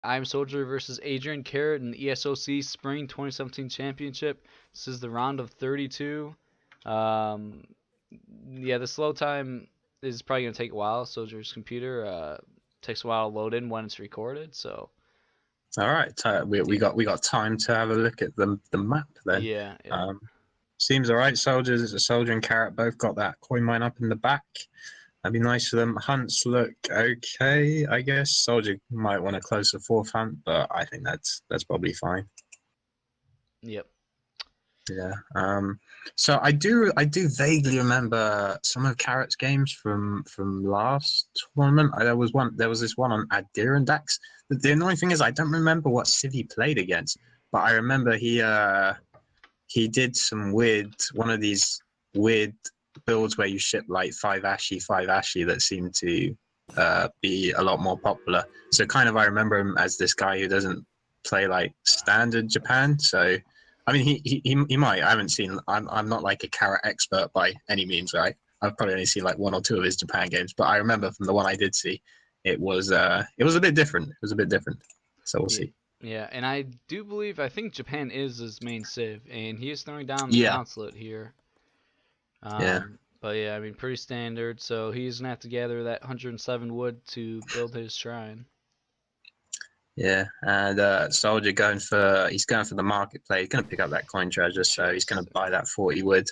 IAmSoldieR versus AdrianCarrot in the ESOC Spring 2017 Championship. This is the round of 32. Yeah, the slow time is probably going to take a while. Soldier's computer takes a while to load in when it's recorded, so. All right, we got time to have a look at the map then. Yeah. Seems all right. Soldier and Carrot both got that coin mine up in the back. That'd be nice for them. Hunts look okay, I guess. Soldier might want to close the fourth hunt, but I think that's probably fine. Yep. Yeah. So I do vaguely remember some of Carrot's games from last tournament. There was this one on AdrianCarrot. The annoying thing is I don't remember what civ he played against, but I remember he did some one of these weird builds where you ship like 5 Ashy that seemed to be a lot more popular. So kind of I remember him as this guy who doesn't play like standard Japan. So I mean he might. I haven't seen. I'm not like a Carrot expert by any means, right? I've probably only seen like 1 or 2 of his Japan games, but I remember from the one I did see, it was a bit different. It was a bit different. So we'll see. Yeah, and I think Japan is his main civ, and he is throwing down the consulate here. But yeah, I mean, pretty standard. So he's gonna have to gather that 107 wood to build his shrine. Yeah, and Soldier going for the marketplace. He's gonna pick up that coin treasure, so he's gonna buy that 40 wood.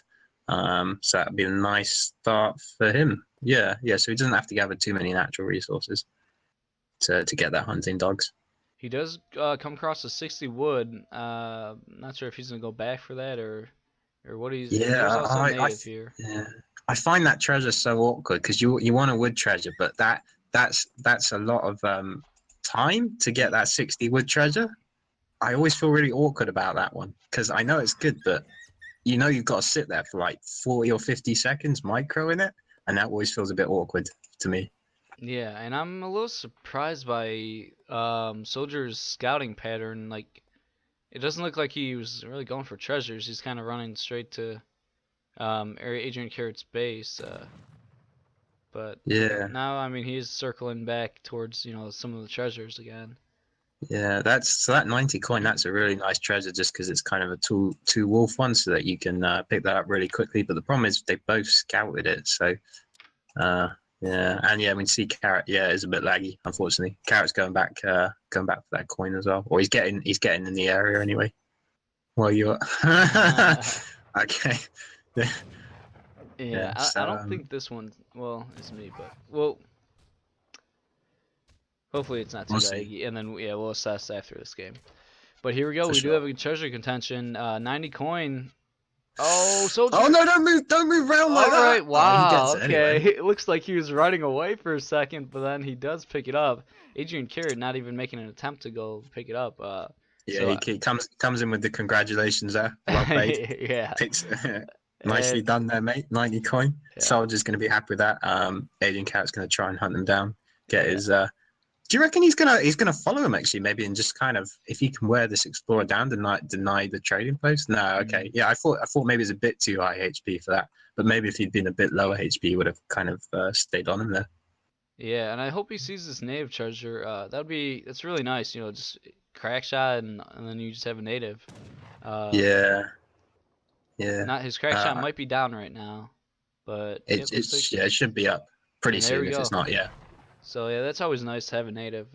So that'd be a nice start for him. Yeah. So he doesn't have to gather too many natural resources to get that hunting dogs. He does come across a 60 wood. Not sure if he's gonna go back for that or what he's. Yeah, there's also a native here. Yeah, I find that treasure so awkward because you want a wood treasure, but that's a lot of time to get that 60 wood treasure. I always feel really awkward about that one because I know it's good, but you've got to sit there for like 40 or 50 seconds micro in it, and that always feels a bit awkward to me. Yeah, and I'm a little surprised by Soldier's scouting pattern. Like, it doesn't look like he was really going for treasures. He's kind of running straight to AdrianCarrot's base. But yeah, now, I mean, he's circling back towards some of the treasures again. Yeah, that 90 coin. That's a really nice treasure, just because it's kind of a two wolf one, so that you can pick that up really quickly. But the problem is they both scouted it, so yeah, and yeah, we see Carrot. Yeah, it's a bit laggy, unfortunately. Carrot's going back for that coin as well, or he's getting in the area anyway. Well, you're okay. Yeah, so, I don't think this one. Well, it's me, but well. Hopefully it's not too laggy, and then we'll assess after this game. But here we go. We do have a treasure contention. 90 coin. Oh, Soldier. Oh no! Don't move around like that. All right. Wow. Oh, okay. Anyway. It looks like he was running away for a second, but then he does pick it up. AdrianCarrot not even making an attempt to go pick it up. Yeah, he comes in with the congratulations there. Well played. Yeah. Nicely done there, mate. 90 coin. Yeah. Soldier's gonna be happy with that. AdrianCarrot's gonna try and hunt him down. Get his. Do you reckon he's gonna follow him actually? Maybe, and just kind of, if he can wear this explorer down, deny the trading post. No, okay, yeah. I thought maybe it's a bit too high HP for that, but maybe if he'd been a bit lower HP, he would have kind of stayed on him there. Yeah, and I hope he sees this native treasure. That's really nice. Just crack shot and then you just have a native. Yeah. Not his crack shot might be down right now, but it should be up pretty soon if it's not. Yeah. So yeah, that's always nice to have a native.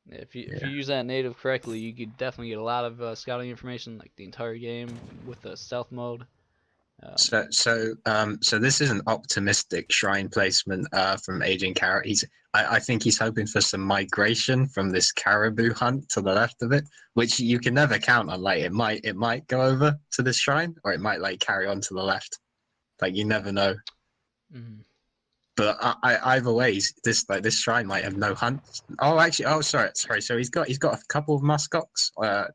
If you use that native correctly, you could definitely get a lot of scouting information, like the entire game with the stealth mode. So this is an optimistic shrine placement from AdrianCarrot. I think he's hoping for some migration from this caribou hunt to the left of it, which you can never count on. Like it might go over to this shrine, or it might like carry on to the left. Like you never know. Mm-hmm. But either way, this shrine might have no hunt. Oh, actually, sorry. So he's got a couple of muskox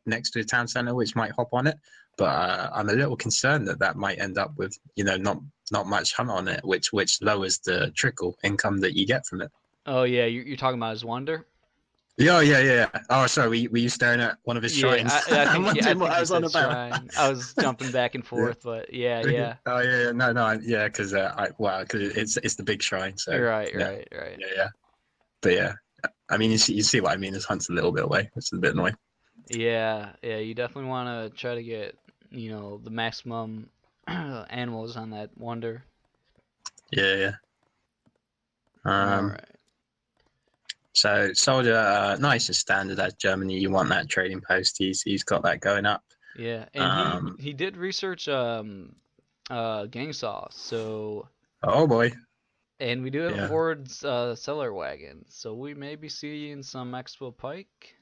next to the town center, which might hop on it. But I'm a little concerned that might end up with not much hunt on it, which lowers the trickle income that you get from it. Oh yeah, you're talking about his wonder. Yeah. Oh, sorry. Were you staring at one of his shrines? I think what I was on about. Shrine. I was jumping back and forth, but yeah. Oh yeah, no, yeah, because because it's the big shrine. So right. Yeah. But yeah, I mean, you see what I mean. His hunt's a little bit away. It's a bit annoying. Yeah, you definitely want to try to get, the maximum animals on that wonder. Yeah. All right. So soldier, nice and standard as Germany. You want that trading post. He's got that going up. Yeah, and he did research gang saw, so. Oh boy. And we do have a Ford cellar wagon, so we may be seeing some Expo Pike.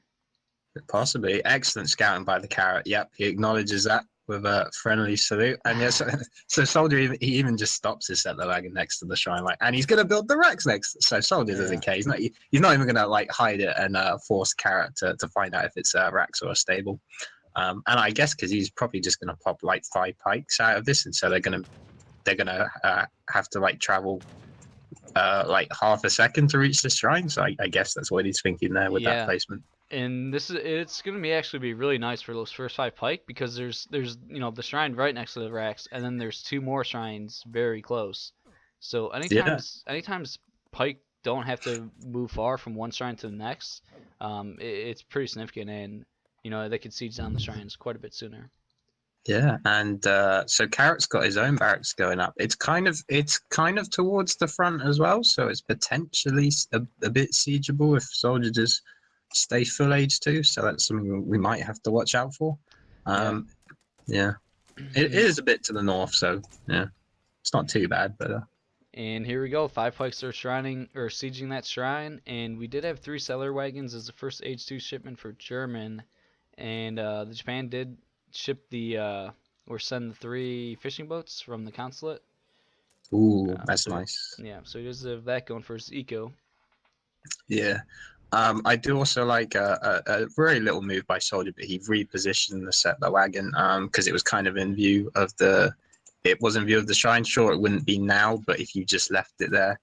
Possibly. Excellent scouting by the Carrot. Yep, he acknowledges that with a friendly salute. And yes, so Soldier, he even just stops his settler wagon next to the shrine, like, and he's gonna build the racks next. So Soldier doesn't care. He's not even gonna like hide it and force Carrot to find out if it's racks or a stable. And I guess because he's probably just gonna pop like 5 pikes out of this, and so they're gonna have to like travel like half a second to reach the shrine. So I guess that's what he's thinking there with that placement. And it's gonna be really nice for those first 5 pike, because there's the shrine right next to the racks, and then there's 2 more shrines very close. So anytime pike don't have to move far from one shrine to the next, it's pretty significant, and they can siege down the shrines quite a bit sooner. Yeah, and so Carrot's got his own barracks going up. It's kind of towards the front as well, so it's potentially a bit siegeable if Soldier just stay full age too. So that's something we might have to watch out for. It is a bit to the north, so yeah, it's not too bad. But and here we go, 5 pikes are sieging that shrine, and we did have 3 cellar wagons as the first age 2 shipment for German, and the Japan did ship or send the 3 fishing boats from the consulate. Ooh, that's nice. Yeah, so he does have that going for his eco. Yeah. I do also like a very little move by Soldier, but he repositioned the settler wagon because it was kind of in view of the shrine. Sure, it wouldn't be now, but if you just left it there,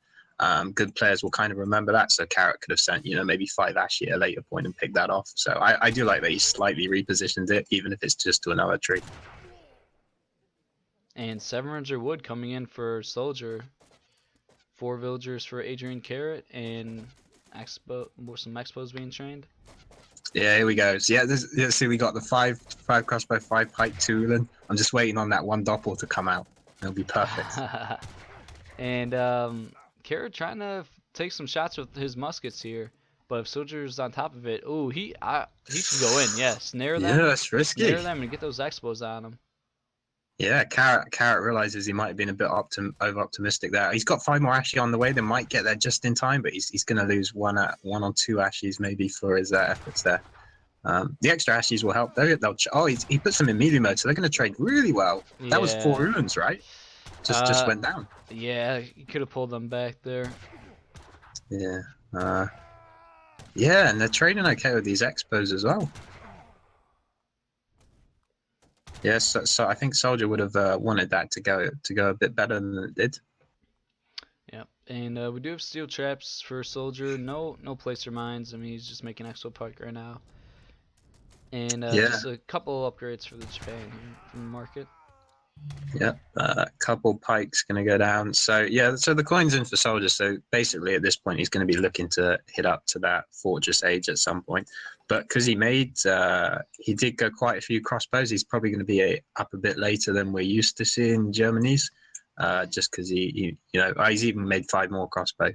good players will kind of remember that. So Carrot could have sent maybe 5 Ashy at a later point and picked that off. So I do like that he slightly repositioned it, even if it's just to another tree. And 700 wood coming in for Soldier. 4 villagers for AdrianCarrot, and some expos being trained. Yeah, here we go. So see, we got the 5 crossbow, 5 pike, 2 ulan. I'm just waiting on that 1 doppel to come out. It'll be perfect. And Carrot trying to take some shots with his muskets here, but if Soldier's on top of it, he should go in. Yeah, snare them. Yeah, that's risky. Snare them and get those expos on him. Yeah, Carrot realizes he might have been a bit over optimistic there. He's got 5 more Ashy on the way. They might get there just in time, but he's going to lose 1 or 2 Ashies maybe for his efforts there. The extra Ashies will help. He puts them in melee mode, so they're going to trade really well. Yeah. That was 4 ulans, right? Just went down. Yeah, he could have pulled them back there. Yeah. And they're trading okay with these expos as well. Yes, so I think Soldier would have wanted that to go a bit better than it did. Yeah, and we do have steel traps for Soldier. No placer mines. I mean, he's just making expo pike right now. And just a couple upgrades for the Japan here from the market. Yep, a couple pikes going to go down. So the coin's in for Soldier. So basically at this point he's going to be looking to hit up to that Fortress Age at some point. But because he did go quite a few crossbows, he's probably going to be up a bit later than we're used to seeing Germany's. Just because he's even made 5 more crossbow,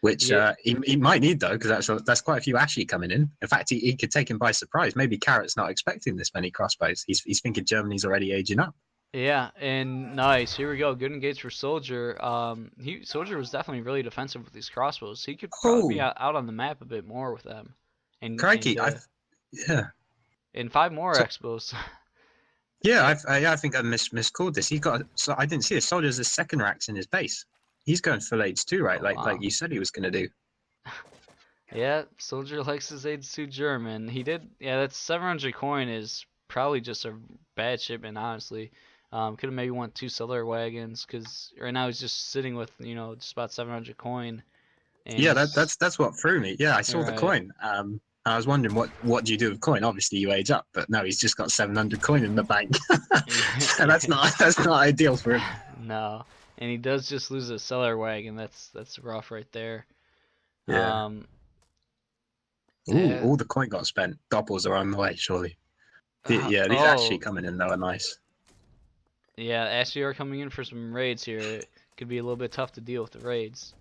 which he might need though, because that's quite a few Ashy coming in. In fact, he could take him by surprise. Maybe Carrot's not expecting this many crossbows. He's thinking Germany's already aging up. Yeah, and nice. Here we go. Good engage for Soldier. Soldier was definitely really defensive with these crossbows. He could probably be out on the map a bit more with them. And crikey, and 5 more expos. Yeah, I think I miscalled this. So I didn't see it. Soldier's the 2nd racks in his base. He's going full age 2, right? Like you said he was going to do. Yeah, Soldier likes his age 2 German. He did. Yeah, that 700 coin is probably just a bad shipment, honestly. Could have maybe won 2 cellar wagons, because right now he's just sitting with just about 700 coin. And yeah, that's what threw me. Yeah, I saw the coin. I was wondering what do you do with coin? Obviously you age up, but no, he's just got 700 coin in the bank. And that's not ideal for him. No, and he does just lose a cellar wagon. That's rough right there. Yeah. Ooh, all the coin got spent. Doppels are on the way, surely. Yeah, these actually coming in though are nice. Yeah, actually are coming in for some raids here. It could be a little bit tough to deal with the raids.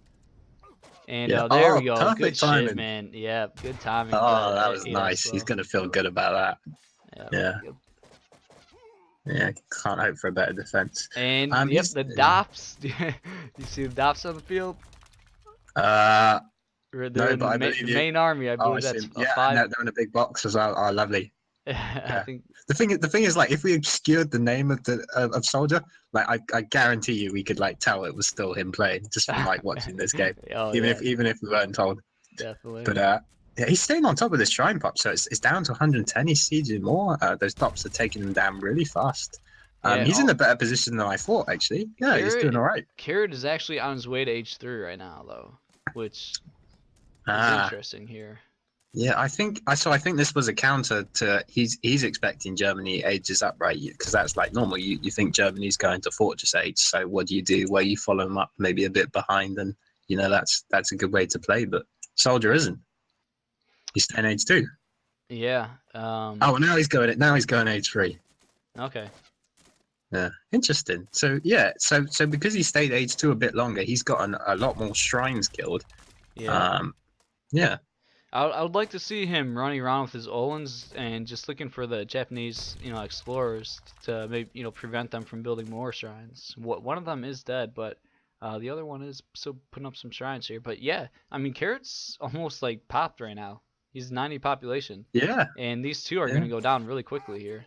And there we go. Perfect Good timing. shit, man. Yeah, good timing. Oh, that was nice. He's gonna feel good about that. Yeah. Yeah, can't hope for a better defense. And yep, the DOPS. You see the DOPS on the field? They're No, in but I believe the you. main army. I believe I that's see. a Yeah, 5. no, they're in a big box as well. Oh, lovely. I Yeah. think The thing is, like, if we obscured the name of the of Soldier, like, I guarantee you, we could like tell it was still him playing just from like watching this game, even if we weren't told. Definitely. But yeah, he's staying on top of this shrine pop, so it's down to 110. He's sieging more. Those tops are taking him down really fast. He's in a better position than I thought, actually. Yeah, he's doing all right. Carrot is actually on his way to H3 right now, though, which is interesting here. Yeah, I think this was a counter to he's expecting Germany ages up, right? Because that's like normal. You think Germany's going to fortress age, so what do you do? Where you follow them up, maybe a bit behind, and you know that's a good way to play. But Soldier isn't. He's 10 age 2. Yeah. Oh, now he's going age 3. Okay. Yeah, interesting. So yeah, so because he stayed age 2 a bit longer, he's got a lot more shrines killed. Yeah. Yeah. I would like to see him running around with his Olins and just looking for the Japanese, explorers to maybe, prevent them from building more shrines. One of them is dead, but the other one is still putting up some shrines here. But yeah, I mean, Carrot's almost like popped right now. He's 90 population. Yeah. And these two are going to go down really quickly here.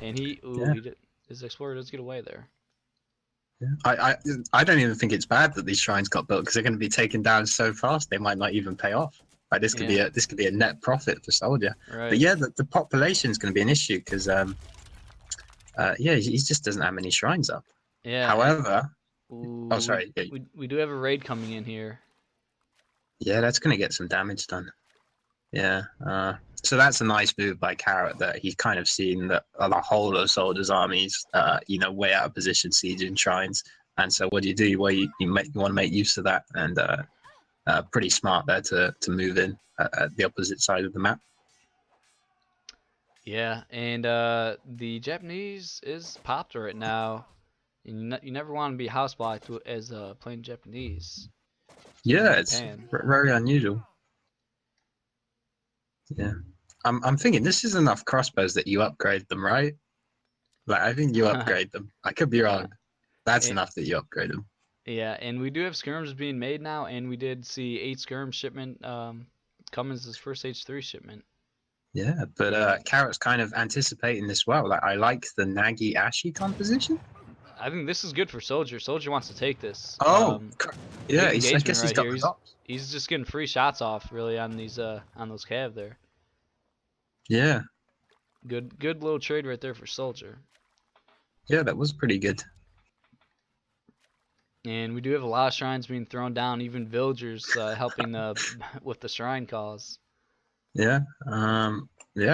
And his explorer does get away there. Yeah. I don't even think it's bad that these shrines got built because they're going to be taken down so fast they might not even pay off. Like this could be a net profit for Soldier. Right. But yeah, the population is going to be an issue because he just doesn't have many shrines up. Yeah. However, sorry. We do have a raid coming in here. Yeah, that's going to get some damage done. Yeah. So that's a nice move by Carrot that he's kind of seen that the whole of Soldier's armies, way out of position, sieging shrines. And so what do? Well, you want to make use of that, and pretty smart there to move in at the opposite side of the map. Yeah, and the Japanese is popped right now. You never want to be house blocked as playing Japanese. Yeah, it's very unusual. Yeah, I'm thinking this is enough crossbows that you upgrade them, right? Like I think you upgrade them. I could be wrong. That's enough that you upgrade them. Yeah, and we do have skirms being made now, and we did see 8 skirm shipment come as his first H3 shipment. Yeah, but Carrot's kind of anticipating this well. Like I like the Nagi Ashi composition. I think this is good for Soldier. Soldier wants to take this. Yeah, I guess he's got here. He's just getting free shots off really on these on those cav there. Yeah. Good little trade right there for Soldier. Yeah, that was pretty good. And we do have a lot of shrines being thrown down, even villagers helping with the shrine cause. Yeah.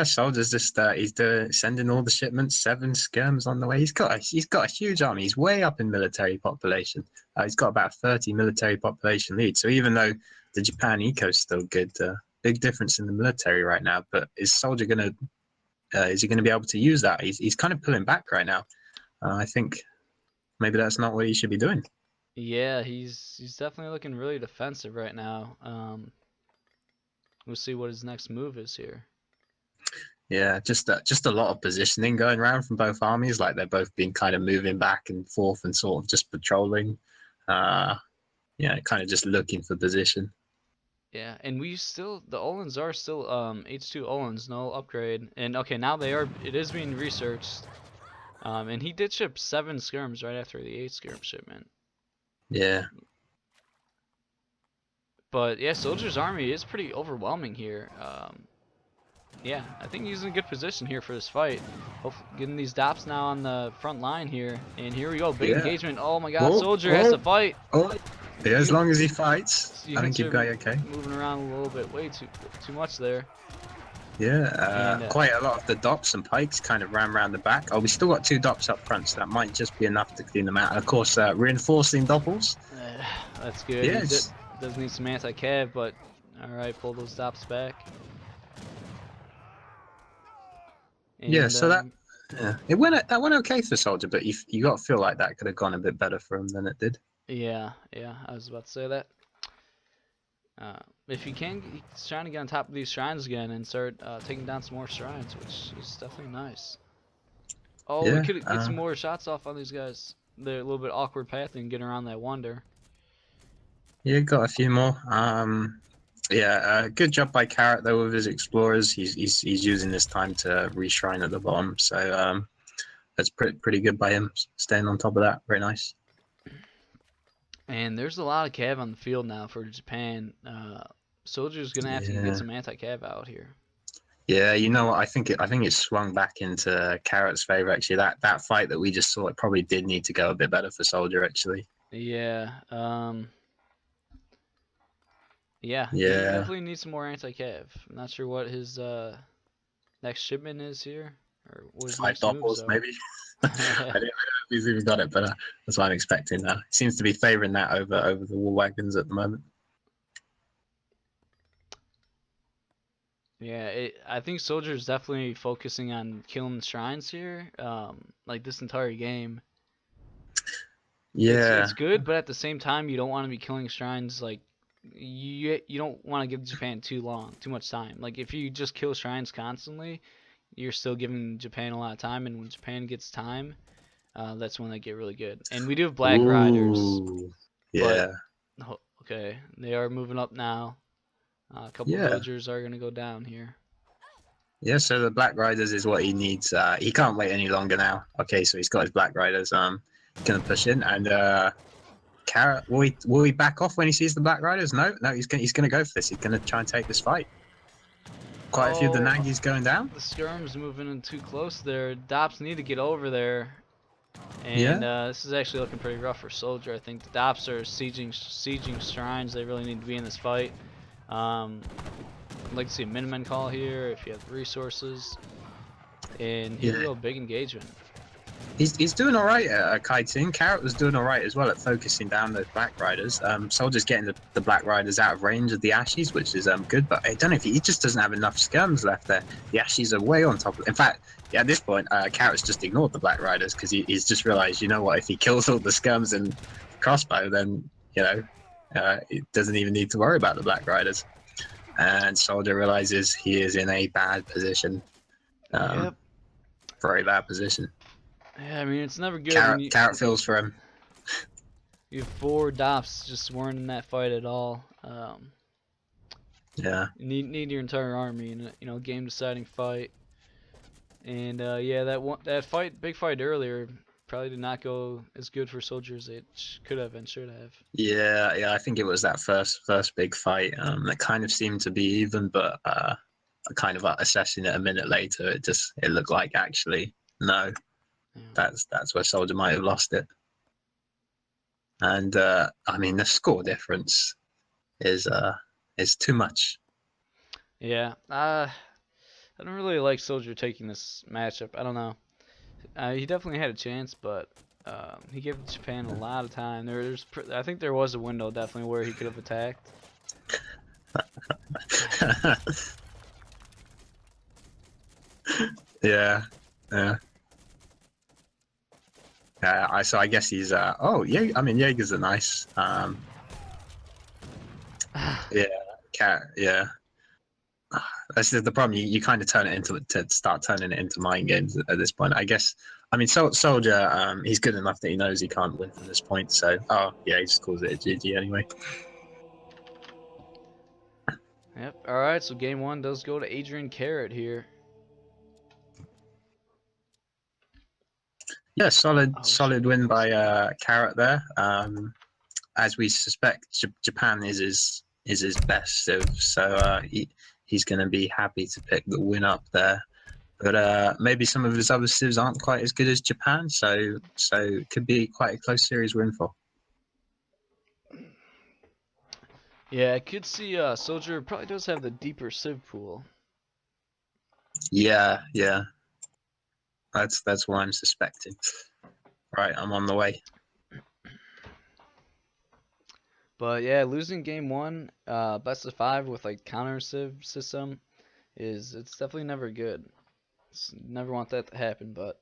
Soldier's just he's sending all the shipments. 7 skirms on the way. He's got a huge army. He's way up in military population. He's got about 30 military population lead. So even though the Japan eco is still good, big difference in the military right now. But is Soldier is he gonna be able to use that? He's kind of pulling back right now. I think maybe that's not what he should be doing. Yeah, he's definitely looking really defensive right now. We'll see what his next move is here. Yeah, just a lot of positioning going around from both armies. Like they're both been kind of moving back and forth and sort of just patrolling. Kind of just looking for position. Yeah, and the Olins are still H2 Olins, no upgrade. And okay, now it is being researched. And he did ship 7 skirms right after the 8 skirm shipment. Yeah. But yeah, Soldier's army is pretty overwhelming here. Yeah, I think he's in a good position here for this fight. Hopefully getting these DOPs now on the front line here. And here we go, big engagement. Oh my god, Soldier has to fight. Yeah, as long as he fights, I think you've got okay. Moving around a little bit, way too much there. Yeah, quite a lot of the DOPs and pikes kind of ran around the back. Oh, we still got 2 DOPs up front, so that might just be enough to clean them out. And of course, reinforcing doppels. That's good. Yeah, does need some anti-cav, but All right, pull those stops back. And, yeah, so that went okay for Soldier, but you got to feel like that could have gone a bit better for him than it did. Yeah, I was about to say that. If he can, he's trying to get on top of these shrines again and start taking down some more shrines, which is definitely nice. Oh, we Yeah, could get some more shots off on these guys. They're a little bit awkward pathing, getting around that wonder. yeah, got a few more. Yeah, good job by Carrot though with his explorers. He's using this time to reshrine at the bottom, so that's pretty good by him staying on top of that. Very nice. And there's a lot of cav on the field now for Japan. Soldier's gonna have to get some anti-cav out here. Yeah, you know what? I think it swung back into Carrot's favor actually. That fight that we just saw, it probably did need to go a bit better for Soldier actually. Yeah. Yeah. He Yeah. definitely needs some more anti-cav. I'm not sure what his next shipment is here, or what his 5 next moves doppels are. maybe. I don't know if he's even got it, but that's what I'm expecting now. Seems to be favoring that over the war wagons at the moment. Yeah, I think Soldier is definitely focusing on killing shrines here. Like this entire game. Yeah. It's good, but at the same time, you don't want to be killing shrines like you don't want to give Japan too much time. Like if you just kill shrines constantly, you're still giving Japan a lot of time, and when Japan gets time, that's when they get really good. And we do have Black Riders, Yeah. but okay, they are moving up now. A couple Yeah. villagers are gonna go down here. Yeah, so the Black Riders is what he needs. He can't wait any longer now. Okay, so he's got his Black Riders. Gonna push in, and Carrot, will he back off when he sees the Black Riders? No, he's gonna go for this. He's gonna try and take this fight. Quite a few of the Nagis going down. The skirm's moving in too close there. Dops need to get over there. And this is actually looking pretty rough for Soldier. I think the Dops are sieging shrines. They really need to be in this fight. I'd like to see a Minutemen call here if you have the resources. And here we go, big engagement. He's doing all right at kiting. Carrot was doing all right as well at focusing down those Black Riders. Soldier's getting the Black Riders out of range of the Ashes, which is good. But I don't know if he just doesn't have enough skirms left there. The Ashes are way on top of it. In fact, yeah, at this point, Carrot's just ignored the Black Riders because he's just realised, you know what, if he kills all the skirms and crossbow, then he doesn't even need to worry about the Black Riders. And Soldier realizes he is in a bad position. Very bad position. Yeah, I mean, it's never good. Carrot feels for him. You have 4 Dops just weren't in that fight at all. Yeah. You need your entire army in a game deciding fight. And yeah, that big fight earlier probably did not go as good for Soldiers as it could have and should have. Yeah, I think it was that first big fight that kind of seemed to be even, but kind of assessing it a minute later, it looked like actually no. Yeah. That's where Soldier might have lost it. And I mean, the score difference is too much. Yeah, I don't really like Soldier taking this matchup. I don't know. He definitely had a chance, but he gave Japan a lot of time. I think there was a window definitely where he could have attacked. Yeah. So I guess he's yeah. I mean, Jaegers are nice. Yeah. That's the problem. You kind of start turning it into mind games at this point. I guess. I mean, Soldier. He's good enough that he knows he can't win from this point. So, he just calls it a GG anyway. Yep. All right. So game 1 does go to AdrianCarrot here. Yeah, solid win by Carrot there. As we suspect, Japan is his best civ, so he's going to be happy to pick the win up there. But maybe some of his other civs aren't quite as good as Japan, so it could be quite a close series we're in for. Yeah, I could see Soldier probably does have the deeper civ pool. Yeah. That's what I'm suspecting. Right, I'm on the way. But yeah, losing game 1, best of 5 with like counter civ system it's definitely never good. Never want that to happen, but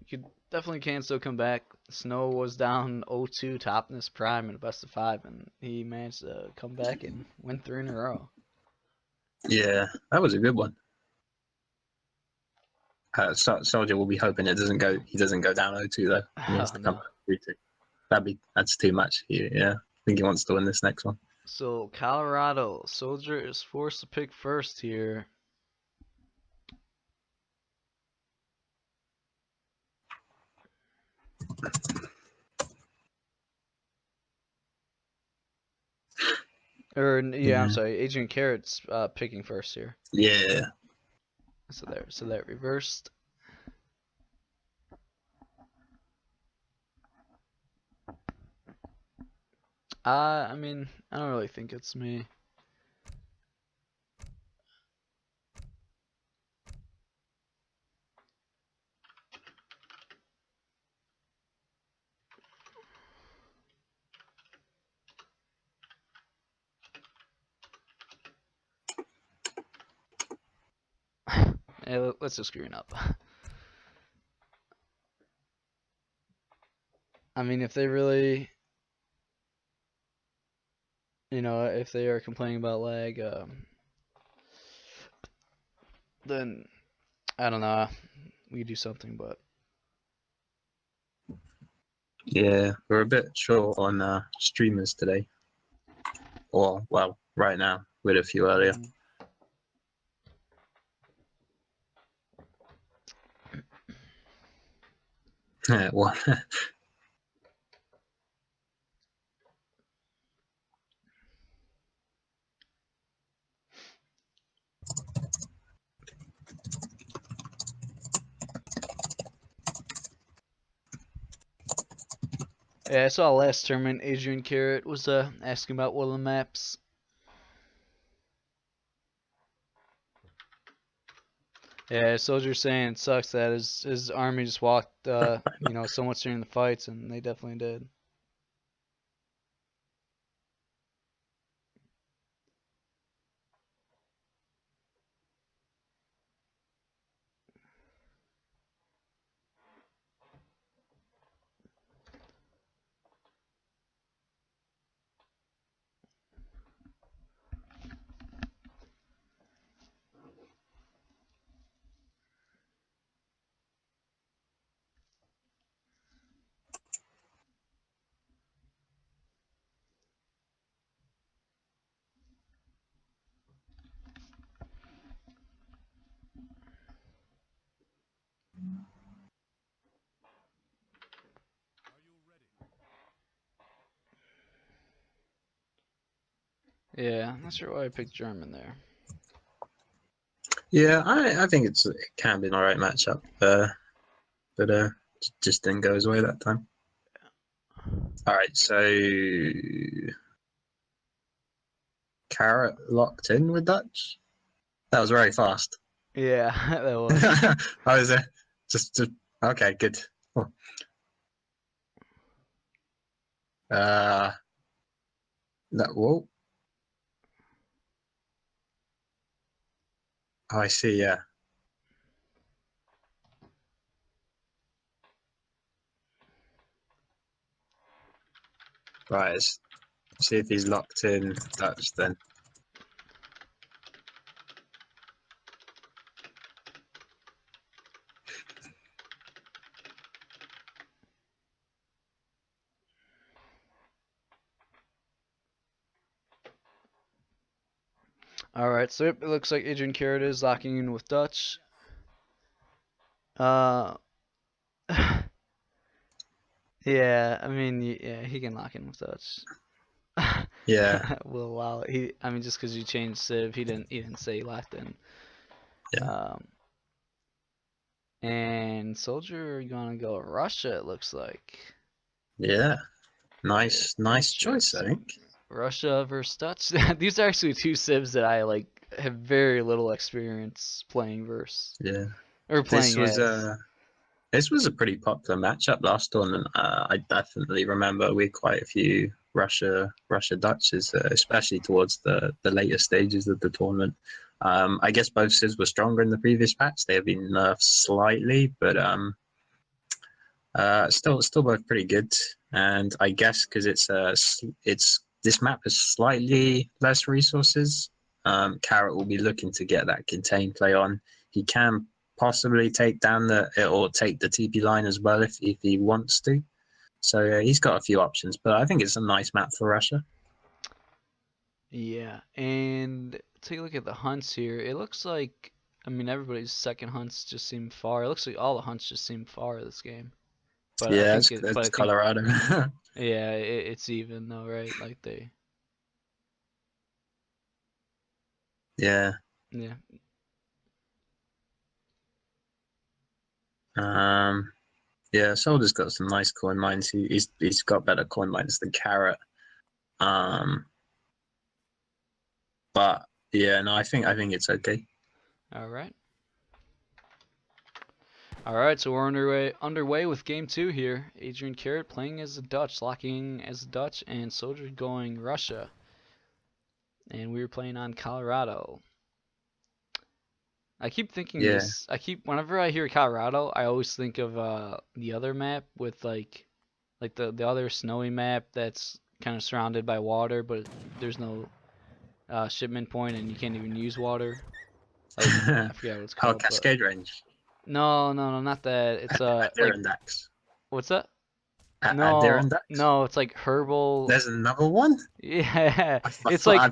you definitely can still come back. Snow was down 0-2 Topness Prime in a best of 5, and he managed to come back and win 3 in a row. Yeah, that was a good one. Soldier will be hoping it doesn't go. He doesn't go down 0-2 though. He needs to come back 3-2. That's too much. Yeah, I think he wants to win this next one. So Colorado Soldier is forced to pick first here. Yeah, I'm sorry. AdrianCarrot's picking first here. Yeah. So that reversed. I mean, I don't really think it's me. Yeah, let's just screen up. I mean, if they really, if they are complaining about lag, then I don't know. We could do something, but yeah, we're a bit short on streamers today. Or well, right now with a few earlier. Well, yeah, I saw last tournament AdrianCarrot was asking about one of the maps. Yeah, Soldier saying it sucks that his army just walked so much during the fights, and they definitely did. Yeah, I'm not sure why I picked German there. yeah, I think it can be an alright matchup, but just didn't go his way that time. Alright, so Carrot locked in with Dutch. That was very fast. Yeah, that was. I was just okay, good. Oh. Whoa. Oh, I see. Yeah. Right. Let's see if he's locked in Dutch then. Alright, so it looks like AdrianCarrot is locking in with Dutch. Yeah, I mean, yeah, he can lock in with Dutch. Yeah. We'll allow it. I mean, just because you changed Civ, he didn't say he locked in. Yeah. And Soldier gonna go Russia, it looks like. Yeah. Nice choice, I think. Russia versus Dutch. These are actually two civs that I have very little experience playing versus. Yeah. Or playing This was as. This was a pretty popular matchup last tournament. I definitely remember we had quite a few Russia Dutches, especially towards the later stages of the tournament. I guess both Civs were stronger in the previous patch. They have been nerfed slightly, but still both pretty good. And I guess because it's this map has slightly less resources, Carrot will be looking to get that contain play on. He can possibly take down or take the TP line as well if he wants to. So he's got a few options, but I think it's a nice map for Russia. Yeah, and take a look at the hunts here. It looks like, I mean, everybody's second hunts just seem far. It looks like all the hunts just seem far this game. But Yeah, I think it's Colorado. yeah, it's even though, right? Like they. Yeah. Yeah. Yeah, Soldier's got some nice coin mines. He's got better coin mines than Carrot. But yeah, no, I think it's okay. All right. All right, so we're underway with game 2 here. AdrianCarrot playing as the Dutch, locking as the Dutch, and Soldier going Russia. And we were playing on Colorado. I keep thinking this. Whenever I hear Colorado, I always think of the other map with like the other snowy map that's kind of surrounded by water, but there's no shipment point and you can't even use water. Like, I forget what it's called. Cascade Range. No, not that. It's AdrianCarrot. What's that? AdrianCarrot. No, it's like herbal. There's another one. Yeah, it's like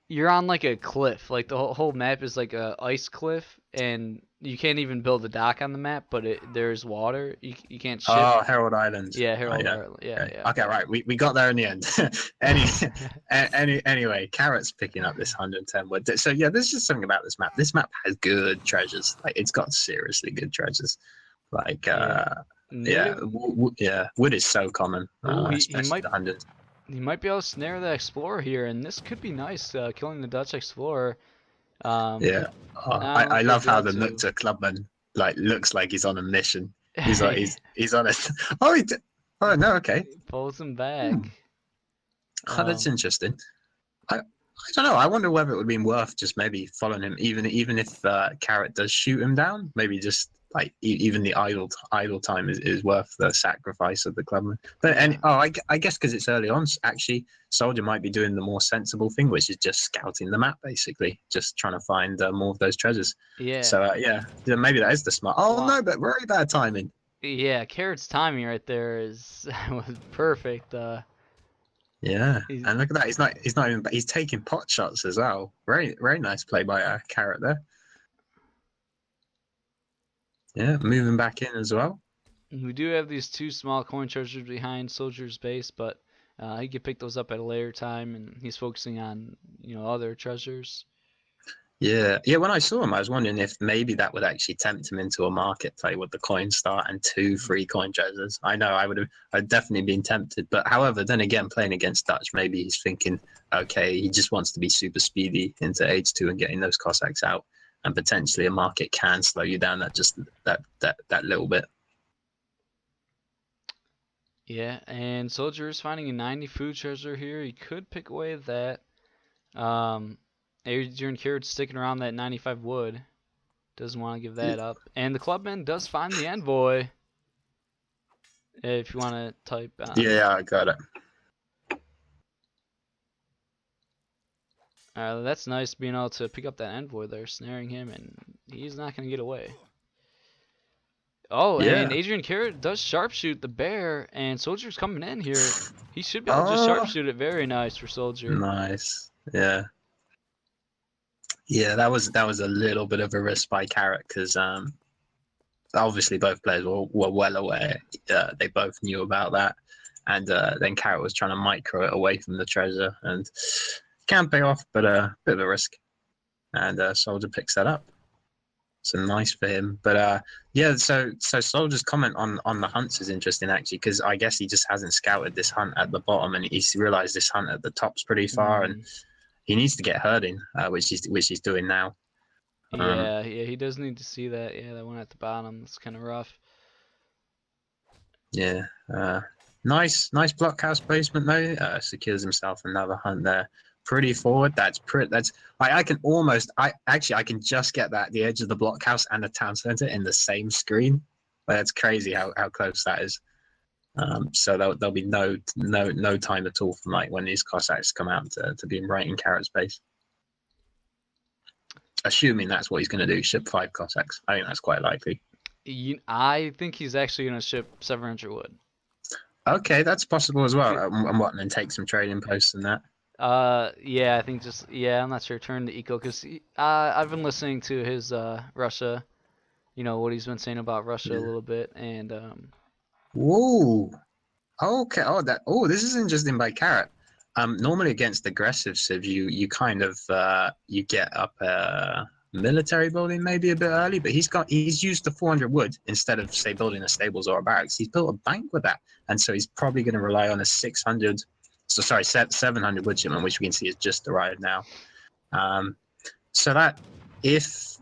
you're on like a cliff. Like the whole map is like a ice cliff, and you can't even build a dock on the map. But there's water. You can't ship. Oh, Herald Island. Yeah, Herald Island. Yeah. Okay, right. We got there in the end. Anyway, Carrot's picking up this 110 wood. So yeah, there's just something about this map. This map has good treasures. Like it's got seriously good treasures. Like wood is so common. He might be able to snare the Explorer here, and this could be nice, killing the Dutch Explorer. I love how the Nukta Clubman looks like he's on a mission. He's like he's on it. Oh no, okay. Pulls him back. Oh, that's interesting. I don't know. I wonder whether it would have been worth just maybe following him, even if Carrot does shoot him down. Maybe just like even the idle time is worth the sacrifice of the Clubman. But I guess because it's early on, actually, Soldier might be doing the more sensible thing, which is just scouting the map, basically, just trying to find more of those treasures. Yeah. So maybe that is the smart. Oh no, but very bad timing. Yeah, Carrot's timing right there was perfect. Yeah, and look at that. He's not even. He's taking pot shots as well. Very nice play by Carrot there. Yeah, moving back in as well. We do have these 2 small coin treasures behind Soldier's base, but he can pick those up at a later time, and he's focusing on other treasures. Yeah. When I saw him, I was wondering if maybe that would actually tempt him into a market play with the coin start and 2 free coin treasures. I know I'd definitely been tempted, but however, then again, playing against Dutch, maybe he's thinking, okay, he just wants to be super speedy into age 2 and getting those Cossacks out, and potentially a market can slow you down that little bit. Yeah, and Soldier is finding a 90 food treasure here. He could pick away at that. AdrianCarrot's sticking around that 95 wood. Doesn't want to give that up. And the Clubman does find the envoy. If you want to type. Yeah, I got it. That's nice being able to pick up that envoy there, snaring him, and he's not going to get away. Oh, yeah. And AdrianCarrot does sharpshoot the bear, and Soldier's coming in here. He should be able to just sharpshoot it. Very nice for Soldier. Nice. Yeah. Yeah, that was a little bit of a risk by Carrot because obviously both players were well aware. They both knew about that, and then Carrot was trying to micro it away from the treasure, and can pay off, but a bit of a risk. And Soldier picks that up. So nice for him. But so Soldier's comment on the hunts is interesting actually, because I guess he just hasn't scouted this hunt at the bottom, and he's realized this hunt at the top's pretty far, and he needs to get herding, which he's doing now. Yeah, he does need to see that. Yeah, that one at the bottom. It's kind of rough. Yeah. Nice blockhouse placement though. Secures himself another hunt there. Pretty forward. That's I can almost I can just get that the edge of the blockhouse and the town center in the same screen. That's crazy how close that is. So there'll be no time at all from like when these Cossacks come out to be right in Carrot's base. Assuming that's what he's going to do, ship 5 Cossacks. I think that's quite likely. I think he's actually going to ship 700 wood. Okay, that's possible as well. And then take some trading posts and that. Yeah, I think I'm not sure. Turn to eco because I've been listening to his Russia, what he's been saying about Russia a little bit, and Whoa. Okay. This is interesting by Carrot. Normally against aggressive civ, you kind of you get up a military building maybe a bit early, but he's used the 400 wood instead of say building a stables or a barracks. He's built a bank with that, and so he's probably going to rely on a 700 wood shipment, which we can see has just arrived now. So that if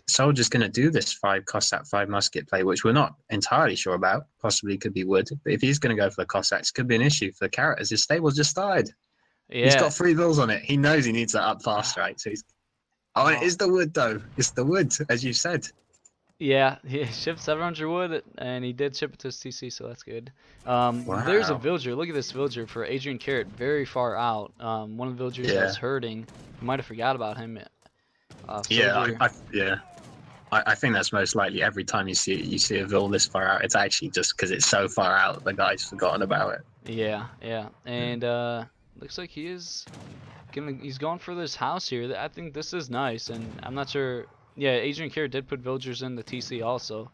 Soldier's going to do this 5 Cossack 5 musket play, which we're not entirely sure about, possibly could be wood, but if he's going to go for the Cossacks, could be an issue for Carrot as his stables just died. Yeah. He's got 3 bills on it. He knows he needs that up fast, right? So he's it is the wood though. It's the wood, as you said. Yeah, he shipped 700 wood, and he did ship it to his TC, so that's good. Wow. There's a villager. Look at this villager for AdrianCarrot, very far out. One of the villagers that's hurting. You might have forgot about him. I think that's most likely. Every time you see a vill this far out, it's actually just because it's so far out, the guy's forgotten about it. Yeah, and looks like he's going for this house here. I think this is nice, and I'm not sure. Yeah, AdrianCarrot did put villagers in the TC also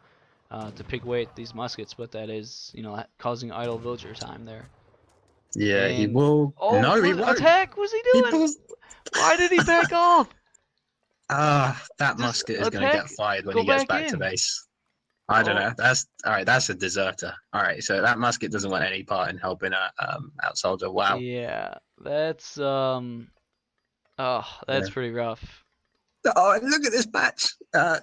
to pick away at these muskets, but that is, causing idle villager time there. Yeah, and he will. Oh, no, he won't. Attack! What's he doing? Why did he back off? That musket is going to get fired when he gets back to base. I don't know. That's all right. That's a deserter. All right, so that musket doesn't want any part in helping out Soldier. Wow. Yeah, that's pretty rough. Oh, look at this batch.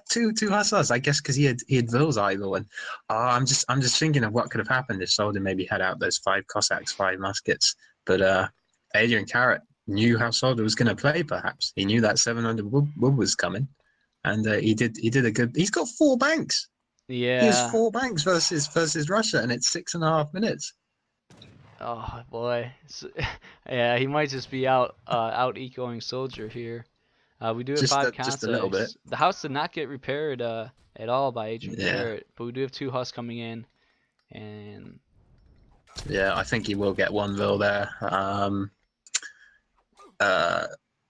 Two hussars. I guess because he had vills idle, and I'm just thinking of what could have happened if Soldier maybe had out those 5 Cossacks, 5 muskets. But AdrianCarrot knew how Soldier was going to play. Perhaps he knew that 700 wood was coming, and he did a good. He's got 4 banks. Yeah. He has 4 banks versus Russia, and it's 6.5 minutes. Oh boy. Yeah, he might just be out ecoing Soldier here. We do have 5 Cossacks. Just a little bit. The house did not get repaired at all by AdrianCarrot, but we do have 2 Hus coming in, and yeah, I think he will get 1 vill there.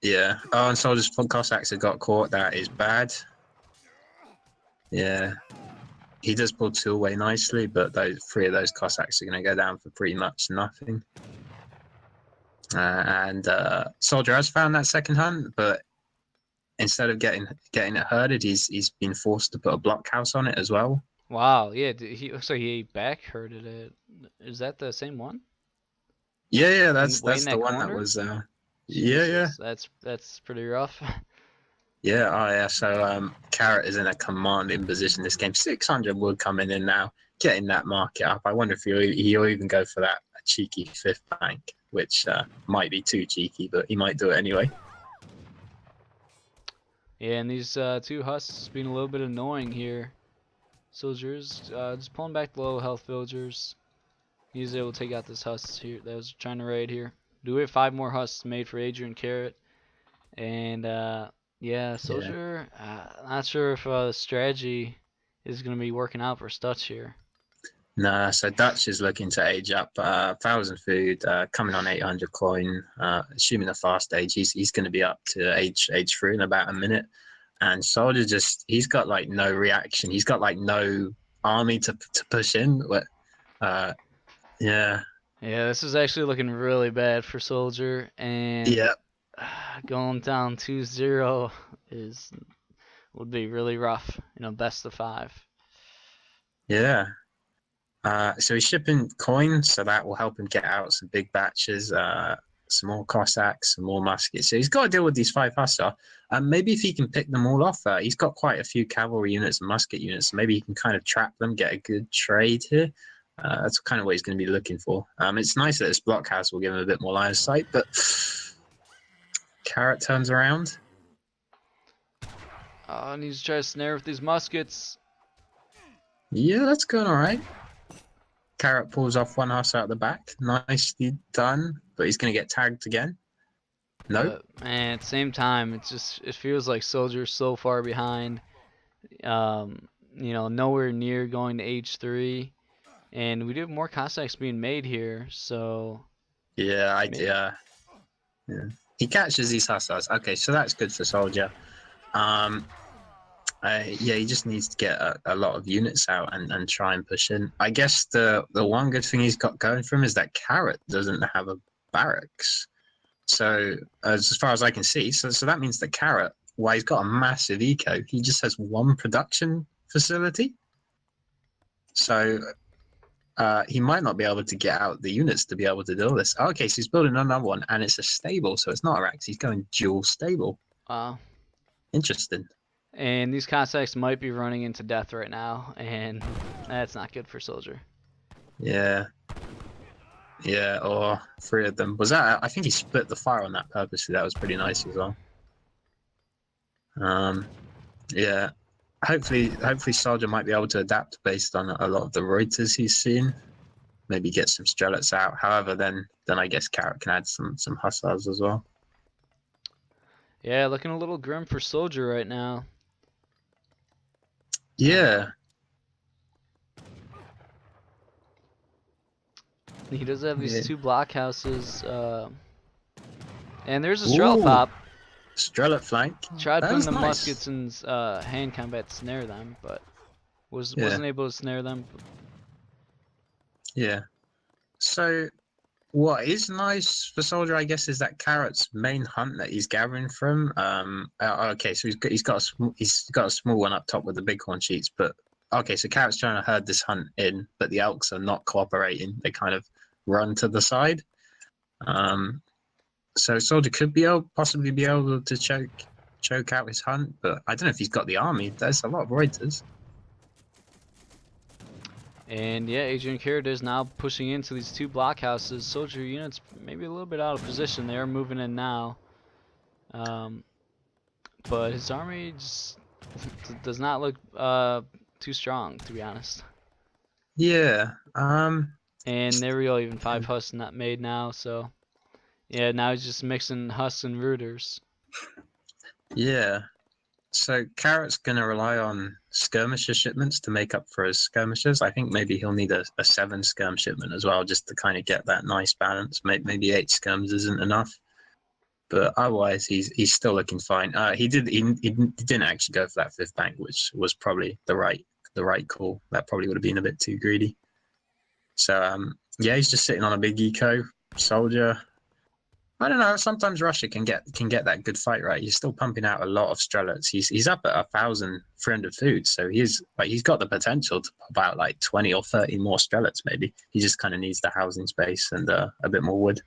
Yeah. Oh, and Soldier's Cossacks have got caught. That is bad. Yeah. He does pull 2 away nicely, but those 3 of those Cossacks are going to go down for pretty much nothing. And Soldier has found that second hunt, but instead of getting it herded, he's been forced to put a blockhouse on it as well. Wow, yeah, he looks like he back herded it. Is that the same one? Yeah, that's the one that was. Yeah. That's pretty rough. Yeah, yeah. So Carrot is in a commanding position this game. 600 wood coming in now, getting that market up. I wonder if he'll even go for that cheeky 5th bank, which might be too cheeky, but he might do it anyway. Yeah, and these 2 Husks being a little bit annoying here. Soldiers just pulling back the low health villagers. He's able to take out this Husk here that was trying to raid here. Do we have 5 more Husks made for AdrianCarrot? And yeah, Soldier. Not sure if the strategy is going to be working out for Stutch here. Nah, so Dutch is looking to age up 1,000 food, coming on 800 coin. Assuming a fast age, he's going to be up to age 3 in about a minute. And Soldier he's got like no reaction. He's got like no army to push in. Yeah. Yeah, this is actually looking really bad for Soldier, and going down 2-0 would be really rough. Best of 5. Yeah. So he's shipping coins, so that will help him get out some big batches. some more Cossacks, some more muskets. So he's got to deal with these 5 Hussar. Maybe if he can pick them all off, he's got quite a few cavalry units and musket units. So maybe he can kind of trap them, get a good trade here. That's kind of what he's going to be looking for. It's nice that this blockhouse will give him a bit more line of sight, but Carrot turns around. Oh, needs to try to snare with these muskets. Yeah, that's going all right. Carrot pulls off 1 Hussar at the back. Nicely done, but he's going to get tagged again. Nope. But, man, at the same time, it feels like Soldier's so far behind. You know, nowhere near going to H3. And we do have more Cossacks being made here, so... Yeah, yeah. He catches these Hussars. Okay, so that's good for Soldier. Yeah, he just needs to get a lot of units out and try and push in. I guess the one good thing he's got going for him is that Carrot doesn't have a barracks. So as far as I can see, so that means that Carrot, while he's got a massive eco, he just has 1 production facility. So he might not be able to get out the units to be able to do this. Okay, so he's building another one, and it's a stable, so it's not a racks. He's going dual stable. Wow. Interesting. And these Cossacks might be running into death right now, and that's not good for Soldier. Yeah. Yeah, or 3 of them. Was that? I think he split the fire on that purposely. That was pretty nice as well. Yeah. Hopefully Soldier might be able to adapt based on a lot of the Reuters he's seen. Maybe get some Strelets out. However, then I guess Carrot can add some Hussars as well. Yeah, looking a little grim for Soldier right now. Yeah. He does have these 2 blockhouses. And there's a Strel pop. Strelet flank. Tried putting the muskets in hand combat to snare them, but wasn't able to snare them. Yeah. So what is nice for Soldier, I guess, is that Carrot's main hunt that he's gathering from. Okay, so he's got a small one up top with the bighorn sheets, but okay, so Carrot's trying to herd this hunt in, but the elks are not cooperating. They kind of run to the side. So Soldier could possibly be able to choke out his hunt, but I don't know if he's got the army. There's a lot of Reuters. And yeah, AdrianCarrot is now pushing into these 2 blockhouses. Soldier units maybe a little bit out of position. They are moving in now. But his army just does not look too strong, to be honest. Yeah. And there we go, even 5 Huss not made now, so yeah, now he's just mixing Huss and rooters. Yeah. So Carrot's gonna rely on skirmisher shipments to make up for his skirmishers. I think maybe he'll need a 7 skirm shipment as well, just to kind of get that nice balance. Maybe 8 skirms isn't enough, but otherwise he's still looking fine. He didn't actually go for that 5th bank, which was probably the right call. That probably would have been a bit too greedy. So yeah, he's just sitting on a big eco. Soldier, I don't know. Sometimes Russia can get that good fight right. He's still pumping out a lot of Strelets. He's up at 1,300 food, so he's got the potential to pop out like 20 or 30 more Strelets. Maybe he just kind of needs the housing space and a bit more wood.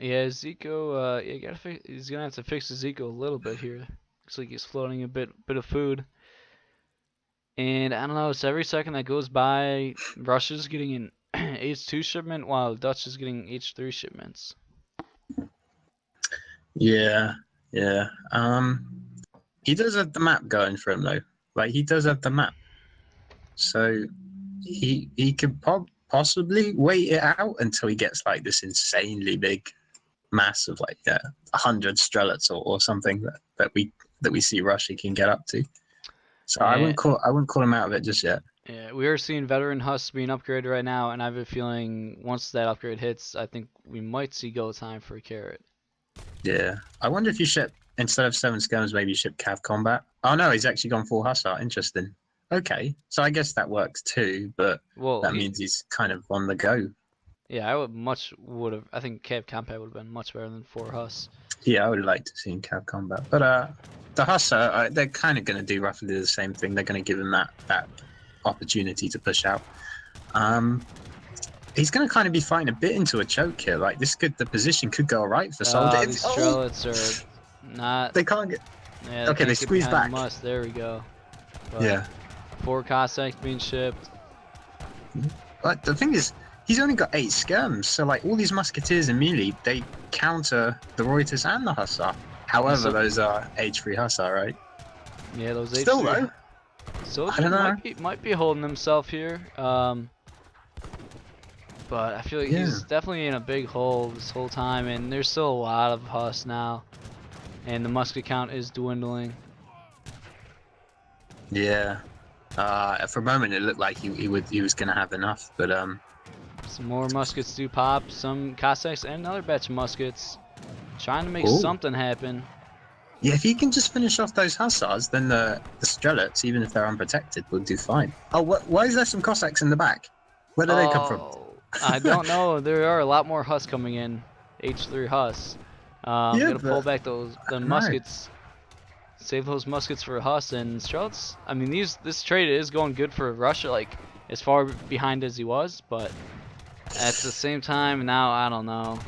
Yeah, Zico. He's gonna have to fix his Zico a little bit here. Looks like he's floating a bit of food. And I don't know. It's every second that goes by, Russia's getting an H2 shipment while Dutch is getting H3 shipments. Yeah. He does have the map going for him though. Like he does have the map, so he could possibly wait it out until he gets like this insanely big mass of like 100 Strelets or something that we see Russia can get up to. So I wouldn't call him out of it just yet. Yeah, we are seeing veteran Huss being upgraded right now, and I have a feeling once that upgrade hits, I think we might see go time for Carrot. Yeah, I wonder if you ship instead of 7 skirms, maybe you ship Cav Combat. Oh no, he's actually gone full Hussar. Interesting. Okay, so I guess that works too, but that means he's kind of on the go. Yeah, I think Cav Combat would have been much better than 4 Huss. Yeah, I would like to see Cav Combat, but the Hussar, they're kind of going to do roughly the same thing. They're going to give him that opportunity to push out. he's going to kind of be fighting a bit into a choke here. Like the position could go alright for Soldier. These Strelets are not. They can't get. Yeah, Okay, they squeeze back. The there we go. But yeah. 4 Cossacks being shipped. But the thing is, he's only got 8 skirms, so like all these musketeers and melee, they counter the Reuters and the Hussar. However, those are H3 Hussar, right? Yeah, those H3. Still though. Soldier I don't know. might be holding himself here. But I feel like he's definitely in a big hole this whole time, and there's still a lot of Huss now, and the musket count is dwindling. Yeah. For a moment, it looked like he was gonna have enough, but some more muskets do pop. Some Cossacks and another batch of muskets, trying to make something happen. Yeah, if he can just finish off those Hussars, then the Strelets, even if they're unprotected, will do fine. Oh, why is there some Cossacks in the back? Where do they come from? I don't know. There are a lot more Huss coming in. H3 Huss. I'm gonna pull back the muskets. Save those muskets for Huss and Strelets. I mean, this trade is going good for Russia, like as far behind as he was, but at the same time, now I don't know.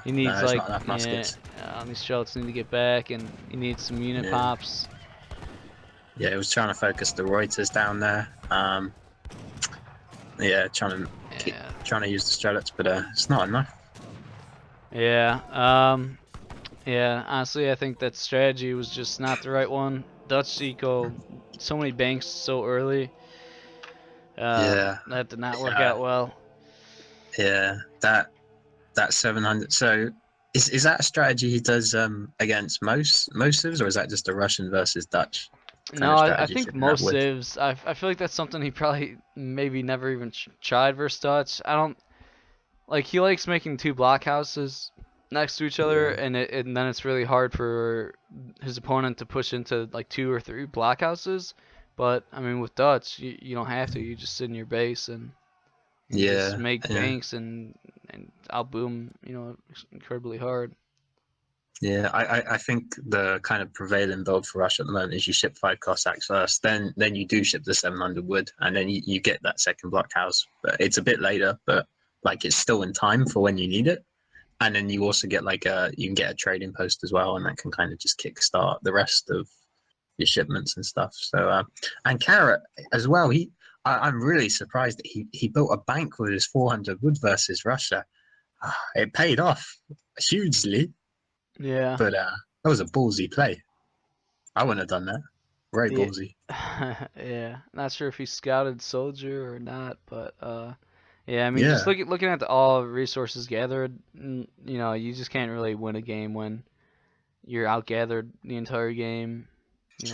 He needs like not enough muskets. These Strelets need to get back, and he needs some unit pops. Yeah, he was trying to focus the Reuters down there. Yeah, trying to use the Strelets, but it's not enough. Yeah. Yeah, honestly, I think that strategy was just not the right one. Dutch eco so many banks so early. That did not work out well. Yeah, that 700. So, is that a strategy he does against most civs, or is that just a Russian versus Dutch? No, I think most civs. I feel like that's something he probably maybe never even tried versus Dutch. I don't like. He likes making 2 blockhouses next to each other, and then it's really hard for his opponent to push into like 2 or 3 blockhouses. But I mean, with Dutch, you don't have to. You just sit in your base and just make banks and outboom, incredibly hard. Yeah, I think the kind of prevailing build for Russia at the moment is you ship 5 Cossacks first, then you do ship the 700 wood, and then you get that second blockhouse. But it's a bit later, but like it's still in time for when you need it. And then you also get you can get a trading post as well, and that can kind of just kickstart the rest of your shipments and stuff. So and Carrot as well. I'm really surprised that he built a bank with his 400 wood versus Russia. It paid off hugely. Yeah. But that was a ballsy play. I wouldn't have done that. Very ballsy. Yeah. Not sure if he scouted Soldier or not, but yeah, I mean, just looking at all resources gathered, you just can't really win a game when you're outgathered the entire game,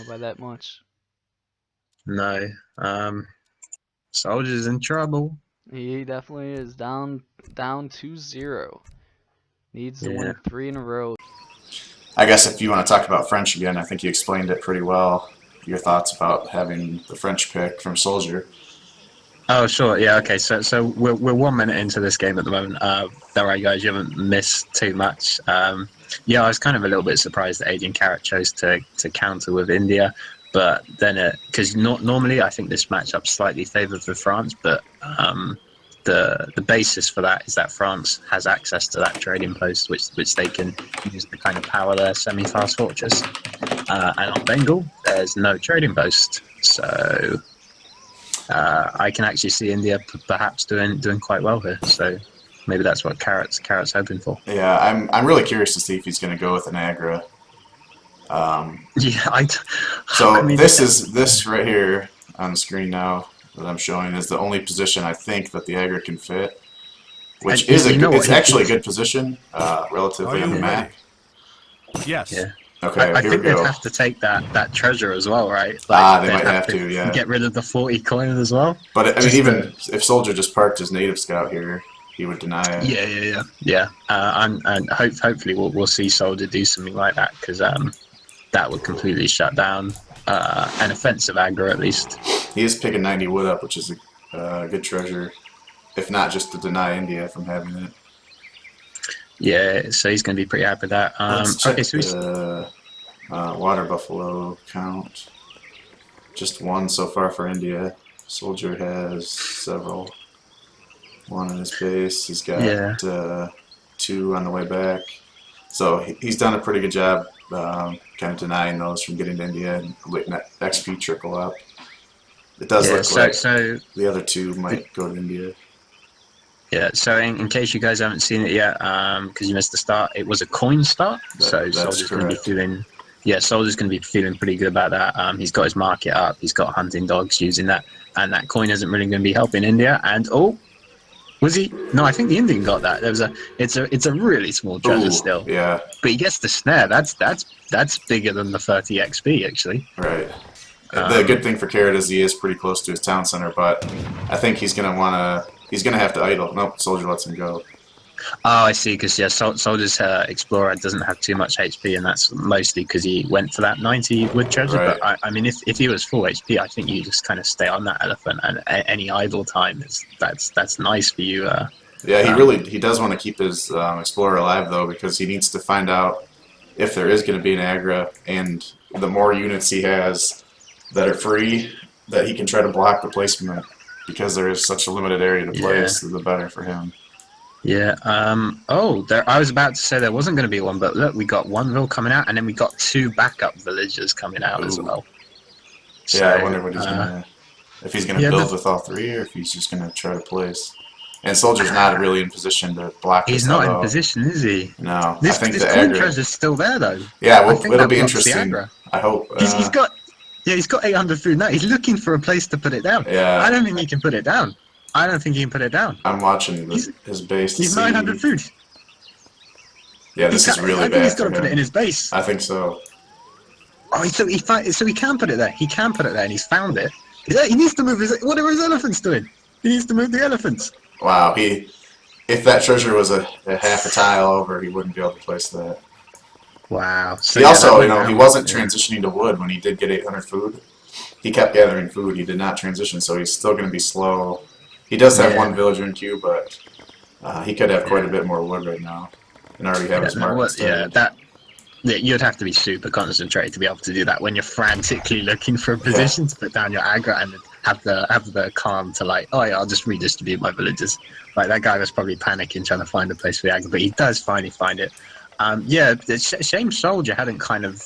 by that much. No. Soldier's in trouble. He definitely is down 2-0. Needs to win 3 in a row. I guess if you want to talk about French again, I think you explained it pretty well. Your thoughts about having the French pick from Soldier. Oh, sure. Yeah, okay. So we're 1 minute into this game at the moment. Don't worry, guys. You haven't missed too much. Yeah, I was kind of a little bit surprised that AdrianCarrot chose to counter with India. But then, because normally I think this matchup slightly favoured for France, but the basis for that is that France has access to that trading post, which they can use to kind of power their semi-fast fortress. And on Bengal, there's no trading post, so I can actually see India perhaps doing quite well here. So maybe that's what Carrot's hoping for. Yeah, I'm really curious to see if he's going to go with an aggro. This right here on the screen now that I'm showing is the only position I think that the aggro can fit, which it's actually a good position relatively on the map. Yes. Yeah. Okay. I think they'd have to take that treasure as well, right? They might have to. Yeah. Get rid of the 40 coin as well. But I mean, even if Soldier just parked his native scout here, he would deny it. Yeah. And hopefully we'll see Soldier do something like that, because that would completely shut down an offensive aggro at least. He is picking 90 wood up, which is a good treasure, if not just to deny India from having it. Yeah, so he's going to be pretty happy with that. Let's check the water buffalo count. Just 1 so far for India. Soldier has several. 1 in his base. He's got 2 on the way back. So he's done a pretty good job kind of denying those from getting to India and letting that XP trickle up. It does look like the other 2 might go to India. Yeah, so in case you guys haven't seen it yet, because you missed the start, it was a coin start. So Soldier's going to be feeling, Soldier's going to be feeling pretty good about that. He's got his market up, he's got hunting dogs using that, and that coin isn't really going to be helping India. And was he? No, I think the Indian got that. There was it's a really small treasure still. Yeah. But he gets the snare. That's bigger than the 30 XP actually. Right. The good thing for Carrot is he is pretty close to his town center, but I think he's gonna have to idle. Nope, Soldier lets him go. Oh, I see. Because Soldier's Explorer doesn't have too much HP, and that's mostly because he went for that 90 wood treasure. Right. But I mean, if he was full HP, I think you just kind of stay on that elephant, and any idle time that's nice for you. Yeah, he does want to keep his Explorer alive though, because he needs to find out if there is going to be an Agra, and the more units he has that are free, that he can try to block the placement, because there is such a limited area to place, the better for him. Yeah. I was about to say there wasn't going to be one, but look, we got 1 vill coming out, and then we got 2 backup villagers coming out as well. So, yeah, I wonder what he's if he's gonna build with all 3, or if he's just gonna try to place. And Soldier's not really in position to block. He's not in position, is he? No. This coin treasure's still there though. Yeah, well, it'll be interesting. I hope. He's got 800 food now. He's looking for a place to put it down. Yeah. I don't think he can put it down. I'm watching his base. He's 900 food. Yeah, this is really bad. I think he's got to put it in his base. I think so. Oh, so he can put it there. He can put it there, and he's found it. He needs to move what are his elephants doing? He needs to move the elephants. Wow, if that treasure was a half a tile over, he wouldn't be able to place that. Wow. So he also, he wasn't transitioning to wood when he did get 800 food. He kept gathering food. He did not transition, so he's still going to be slow. He does have 1 villager in queue, but he could have quite a bit more wood right now, and already have his market. You'd have to be super concentrated to be able to do that when you're frantically looking for a position to put down your aggro and have the calm to I'll just redistribute my villagers. Like that guy was probably panicking trying to find a place for the aggro, but he does finally find it. It's a shame Soldier hadn't kind of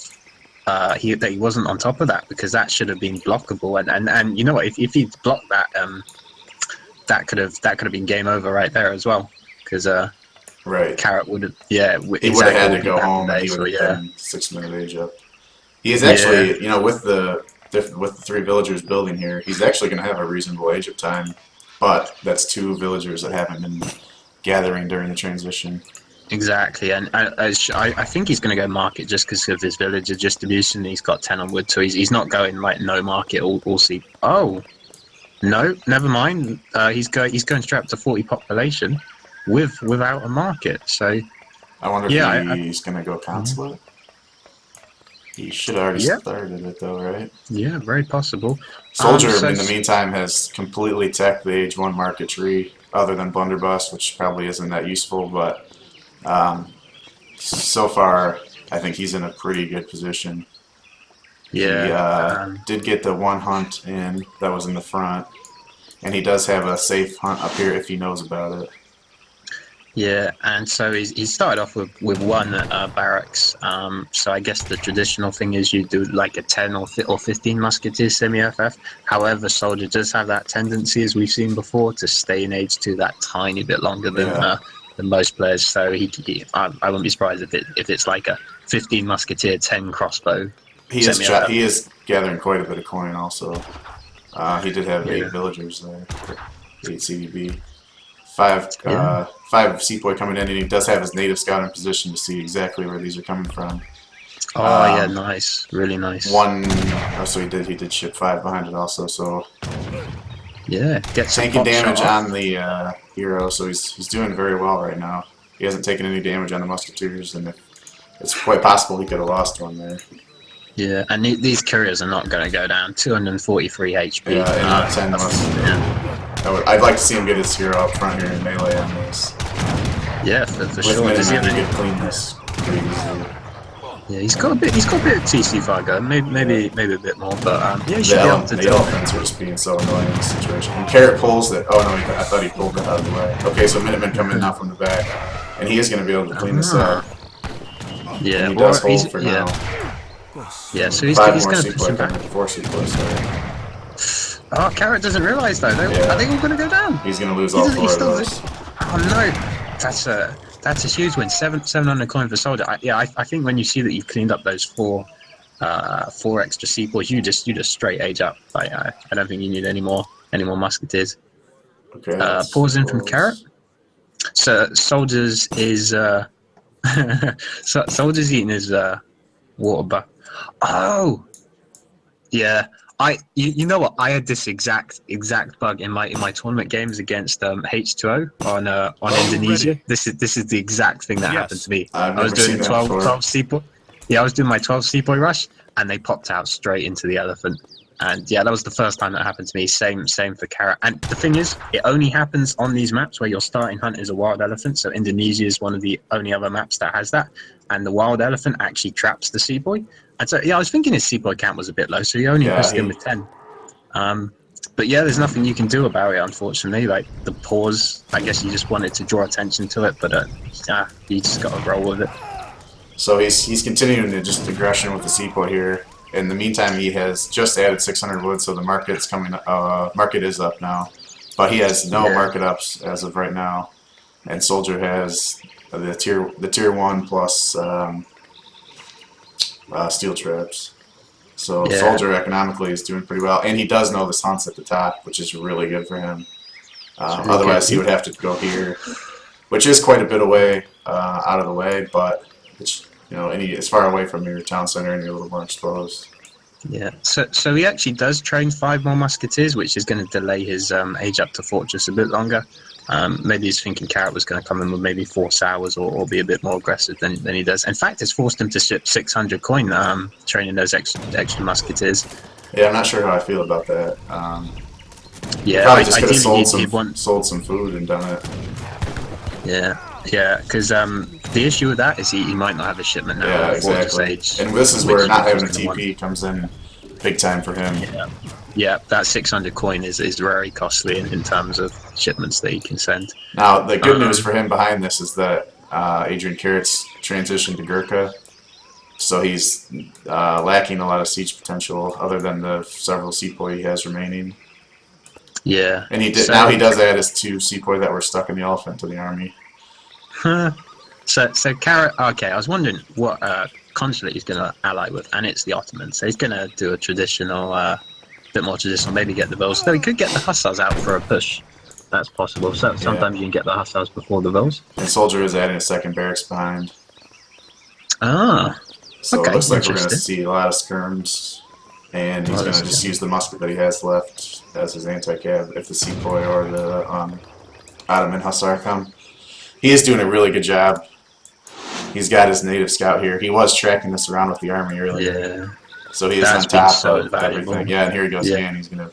that he wasn't on top of that, because that should have been blockable. And you know what? If he'd blocked that, that could have been game over right there as well, because Carrot would have he would have had to go home. And he would have been 6-minute age up. He is actually with the 3 villagers building here, he's actually going to have a reasonable age up time, but that's 2 villagers that haven't been gathering during the transition. Exactly, and I think he's going to go market just because of his villager distribution. He's got 10 on wood, so he's not going no market all see. Oh, no, never mind. He's going straight up to 40 population without a market. So I wonder if he's going to go consulate. He should have already started it though, right? Yeah, very possible. Soldier, in the meantime, has completely teched the age 1 market tree, other than Blunderbuss, which probably isn't that useful, but so far I think he's in a pretty good position. Yeah. He did get the 1 hunt in that was in the front, and he does have a safe hunt up here if he knows about it. Yeah, and so he started off with 1 barracks. So I guess the traditional thing is you do like a 10 or 15 musketeer semi-FF. However, Soldier does have that tendency, as we've seen before, to stay in age 2 that tiny bit longer than most players. So I wouldn't be surprised if it's like a 15 musketeer, 10 crossbow. He is gathering quite a bit of coin also. He did have 8 villagers there, 8 CDB. 5 Sepoy coming in, and he does have his native scout in position to see exactly where these are coming from. Oh yeah, nice, really nice. So he did ship 5 behind it also. So get some taking damage on the hero, so he's doing very well right now. He hasn't taken any damage on the musketeers, and it's quite possible he could have lost 1 there. Yeah, and these couriers are not going to go down. 243 HP. Yeah, 10 musketeers. I'd like to see him get his hero up front here in melee on this. Yeah, for sure. Does he have any good clean this pretty easily? Yeah, he's got a bit of TC5 going, maybe a bit more, but yeah, he should be able to the do it. elephants were just being so annoying in this situation. And Carrot pulls it. Oh no, I thought he pulled it out of the way. Okay, so Minutemen come in now from the back, and he is going to be able to clean this up. Yeah, and he does hold for now. Yeah, so he's 5 more going to push him back. 4 sequels, sorry. Oh, Carrot doesn't realise though. Are they all going to go down? He's going to lose all 4 of those. Oh no, that's a huge win. 700 coin for Soldier. I think when you see that you've cleaned up those 4 extra sequels, you just straight age up. Like, I don't think you need any more musketeers. Okay. Pause in from Carrot. So Soldiers is Soldier's eating his water buff. Oh, yeah. You know what? I had this exact bug in my tournament games against H2O on Indonesia. Ready. This is the exact thing that happened to me. I was doing 12 sepoy. Yeah, I was doing my 12 sepoy rush, and they popped out straight into the elephant. And yeah, that was the first time that happened to me. Same for Carrot. And the thing is, it only happens on these maps where your starting hunt is a wild elephant. So Indonesia is one of the only other maps that has that. And the wild elephant actually traps the sepoy. And so yeah, I was thinking his sepoy count was a bit low, so he only risked him with 10. But yeah, there's nothing you can do about it, unfortunately. Like the pause, I guess you just wanted to draw attention to it, but you just got to roll with it. So he's continuing to just aggression with the sepoy here. In the meantime, he has just added 600 wood, so the market's coming. Market is up now, but he has no market ups as of right now. And Soldier has the tier 1 plus steel traps. So Soldier economically is doing pretty well, and he does know the hunts at the top, which is really good for him. Otherwise, he would have to go here, which is quite a bit away, out of the way, but it's, it's far away from your town center and you're a little more exposed. Yeah, so he actually does train 5 more musketeers, which is going to delay his age up to fortress a bit longer. Maybe he's thinking Carrot was going to come in with maybe 4 sours or be a bit more aggressive than he does. In fact, it's forced him to ship 600 coin training those extra musketeers. Yeah, I'm not sure how I feel about that. Yeah, probably just could have sold some food and done it. Yeah, because the issue with that is he might not have a shipment now. Yeah, exactly. And this is where not having a TP comes in big time for him. Yeah, that 600 coin is very costly in terms of shipments that he can send. Now, the good news for him behind this is that AdrianCarrot's transitioned to Gurkha, so he's lacking a lot of siege potential other than the several sepoy he has remaining. Yeah. And now he does add his 2 sepoy that were stuck in the elephant to the army. So Carrot, okay, I was wondering what consulate he's going to ally with, and it's the Ottomans. So he's going to do a traditional, bit more traditional, maybe get the Vols. Though he could get the Hussars out for a push. That's possible. So sometimes you can get the Hussars before the Vols. And Soldier is adding a second barracks behind. Ah. So okay, it looks like we're going to see a lot of skirms, and he's going to just use the musket that he has left as his anti-cav if the sepoy or the Ottoman Hussar come. He is doing a really good job. He's got his native scout here. He was tracking this around with the army earlier. Yeah. So he is on top of everything. Yeah, and here he goes again. He's going to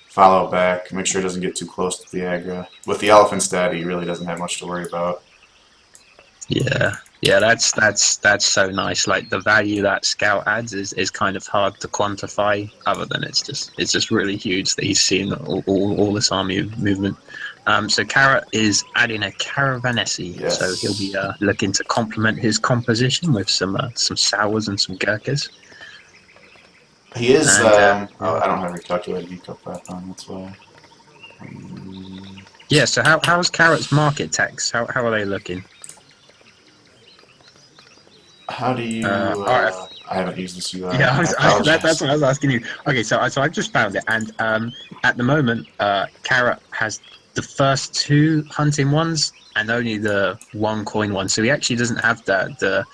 follow back, make sure it doesn't get too close to the aggro. With the elephant stat, he really doesn't have much to worry about. Yeah, that's so nice. Like the value that scout adds is kind of hard to quantify. Other than it's just really huge that he's seeing all this army movement. So Carrot is adding a Caravanesi, so he'll be looking to complement his composition with some sours and some Gurkhas. He is. I don't have a calculated eco path on. That's why. Yeah. So how's Carrot's market tax? How are they looking? How do you? I haven't used this UI. Yeah, that's what I was asking you. Okay, so I've just found it, and at the moment, Carrot has the first 2 hunting ones and only the 1 coin one. So he actually doesn't have the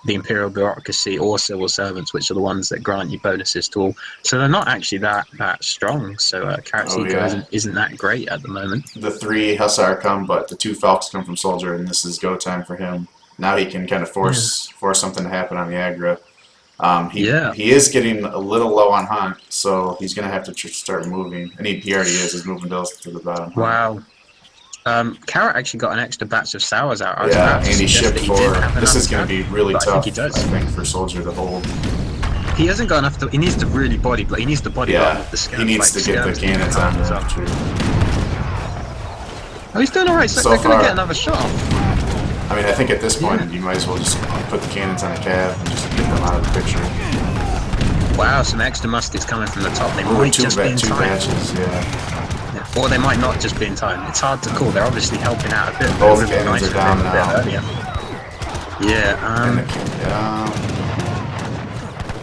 imperial bureaucracy or civil servants, which are the ones that grant you bonuses to all. So they're not actually that strong. So Carrot's eco isn't that great at the moment. The 3 Hussar come, but the 2 Falcons come from Soldier, and this is go time for him. Now he can kind of force something to happen on the aggro. He is getting a little low on hunt, so he's going to have to start moving. And he already is. He's moving those to the bottom. Wow. Carrot actually got an extra batch of sours out. Yeah, and he shipped for. This is going to be really tough, I think, for Soldier to hold. He hasn't got enough to. He needs to really body block. He needs to body block with the skirms. He needs to get the cannons on the infantry. Oh, he's doing alright. So they're going to get another shot off. I mean, I think at this point you might as well just put the cannons on a cab and just get them out of the picture. Wow, some extra muskets coming from the top. They might just be in time. Batches, yeah. Or they might not just be in time. It's hard to call. They're obviously helping out a bit. Both cannons are down now. Yeah,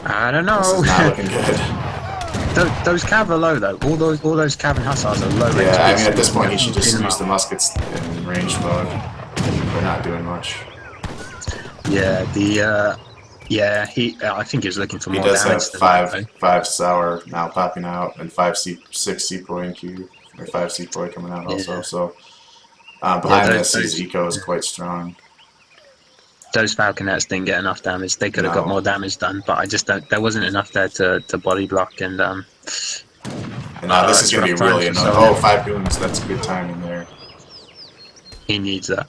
I don't know. This is not looking good. Those cav are low though. All those cav and hussars are low. Yeah, I mean at this point he should just use the muskets in range mode. They're not doing much. Yeah, I think he was looking for more damage. He does have five sour now popping out and 6 Sepoy in queue, or 5 Sepoy coming out also. So behind this, his eco is quite strong. Those falconets didn't get enough damage. They could have got more damage done, but I just don't. There wasn't enough there to body block and. And now this is going to be really annoying. Oh, 5 goons. That's good timing there. He needs that.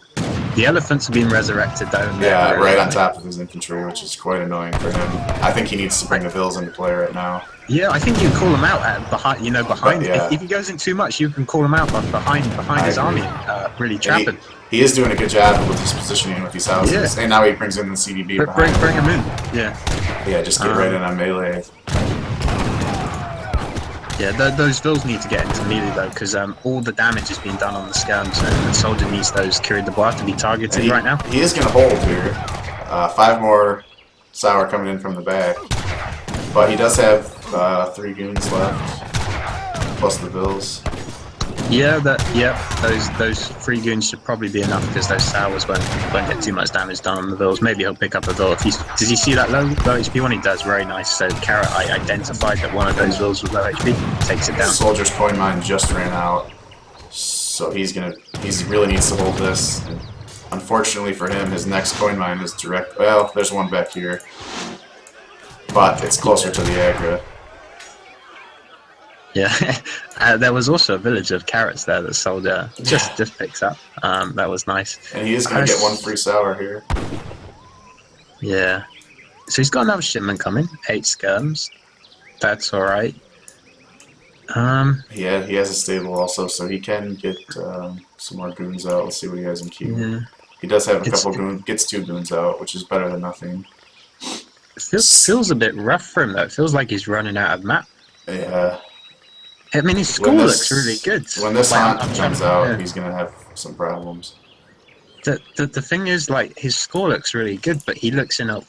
The elephants have been resurrected though. Yeah, right on top of his infantry, which is quite annoying for him. I think he needs to bring the Bills into play right now. Yeah, I think you call him out behind. If he goes in too much, you can call him out behind his army. Really trap him. He is doing a good job with his positioning with these houses, and now he brings in the CDB. Bring him in. Yeah, just get right in on melee. Yeah, those vills need to get into melee though, because all the damage is being done on the skirms, and the soldier needs those Curie de Bois to be targeted right now. He is going to hold here. 5 more sour coming in from the back, but he does have 3 goons left, plus the vills. Yeah, those 3 goons should probably be enough because those sours won't get too much damage done on the vills. Maybe he'll pick up a vill. Does he see that low HP one? He does, very nice. So Carrot identified that one of those vills was low HP, takes it down. Soldier's coin mine just ran out, so he really needs to hold this. And unfortunately for him, his next coin mine is direct. Well, there's one back here, but it's closer to the Agra. Yeah, there was also a village of carrots there that Soldier just picks up. That was nice. And he is going to get 1 free sour here. Yeah. So he's got another shipment coming. 8 skirms. That's alright. He has a stable also, so he can get some more goons out. Let's see what he has in queue. Yeah. He does have a couple goons, gets 2 goons out, which is better than nothing. It feels a bit rough for him though. It feels like he's running out of map. Yeah. I mean, his score looks really good. When this hunt comes out, he's gonna have some problems. The thing is, like, his score looks really good, but he looks in a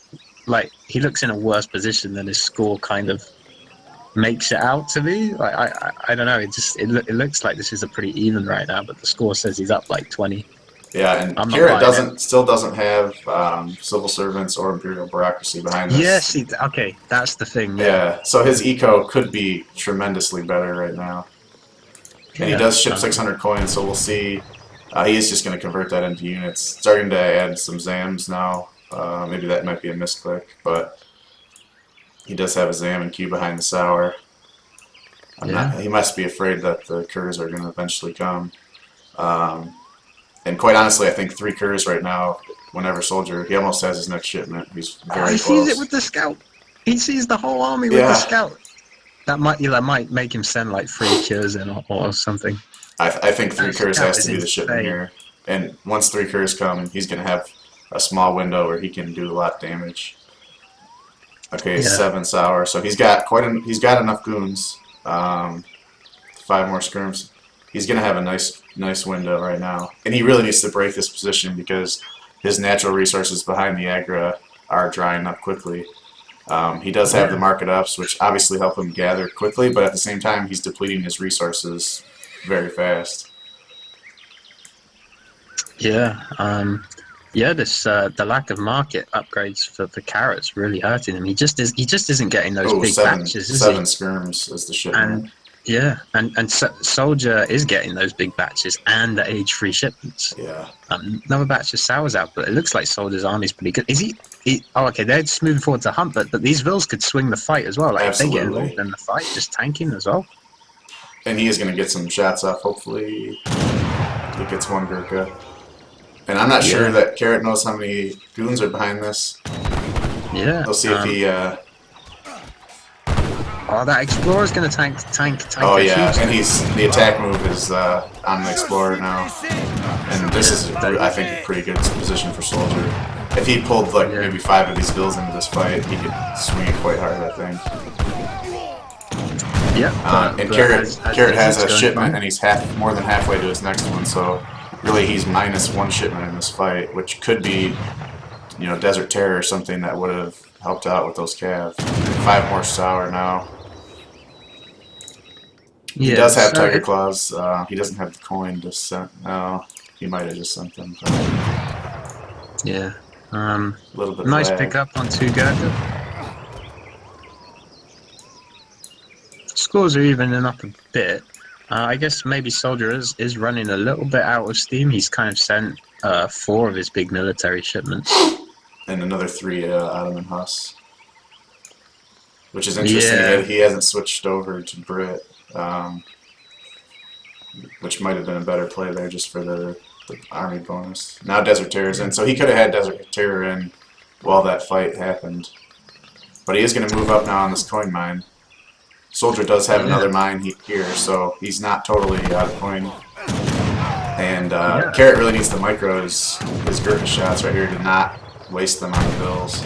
worse position than his score kind of makes it out to be. Like, I don't know. It looks like this is a pretty even right now, but the score says he's up like 20. Yeah, and Carrot still doesn't have civil servants or imperial bureaucracy behind this. Yes, okay, that's the thing. Yeah, so his eco could be tremendously better right now. And he does ship 600 coins, so we'll see. He is just going to convert that into units. Starting to add some ZAMs now. Maybe that might be a misclick, but he does have a ZAM in queue behind the sour. He must be afraid that the curs are going to eventually come. And quite honestly, I think 3 curs right now, whenever Soldier, he almost has his next shipment. He's very close. He sees it with the scout. He sees the whole army with the scout. That might make him send like 3 curs in or something. I think 3 curs has to be the shipment here. And once 3 curs come, he's going to have a small window where he can do a lot of damage. Okay, 7 sour. So he's got enough goons. 5 more skirms. He's going to have a nice window right now. And he really needs to break this position because his natural resources behind the Agra are drying up quickly. He does have the market ups, which obviously help him gather quickly, but at the same time, he's depleting his resources very fast. Yeah, this the lack of market upgrades for Carrot's really hurting him. He just isn't getting those big batches. 7 skirms is the shipment. And Soldier is getting those big batches and the age-free shipments. Yeah. Another batch of sours out, but it looks like Soldier's army's pretty good. Is he? Oh, okay. They're just moving forward to hunt, but these vills could swing the fight as well. Like if they get involved in the fight, just tanking as well. And he is going to get some shots off, hopefully. It gets one Gurkha. And I'm not sure that Carrot knows how many goons are behind this. Yeah. We'll see if he... Oh, that Explorer's going to tank Oh yeah, and the attack move is on the Explorer now. And this is, I think, a pretty good position for Soldier. If he pulled like maybe 5 of these bills into this fight, he could swing it quite hard, I think. Yeah. And Carrot has a shipment, and he's more than halfway to his next one, so really he's minus 1 shipment in this fight, which could be, you know, Desert Terror or something that would have helped out with those calves. 5 more sour now. He does have Tiger Claws. He doesn't have the coin to send. No, he might have just sent them. Yeah. A little bit nice lag. pickup on 2 Gurkha. Scores are evening up a bit. I guess maybe Soldier is running a little bit out of steam. He's kind of sent 4 of his big military shipments. And another 3 Ottoman Huss. Which is interesting that he hasn't switched over to Brit. Which might have been a better play there just for the army bonus. Now Desert Terror's in, so he could have had Desert Terror in while that fight happened. But he is going to move up now on this coin mine. Soldier does have another mine here, so he's not totally out of coin. And Carrot really needs to micro his Gurkha shots right here to not waste them on the bills.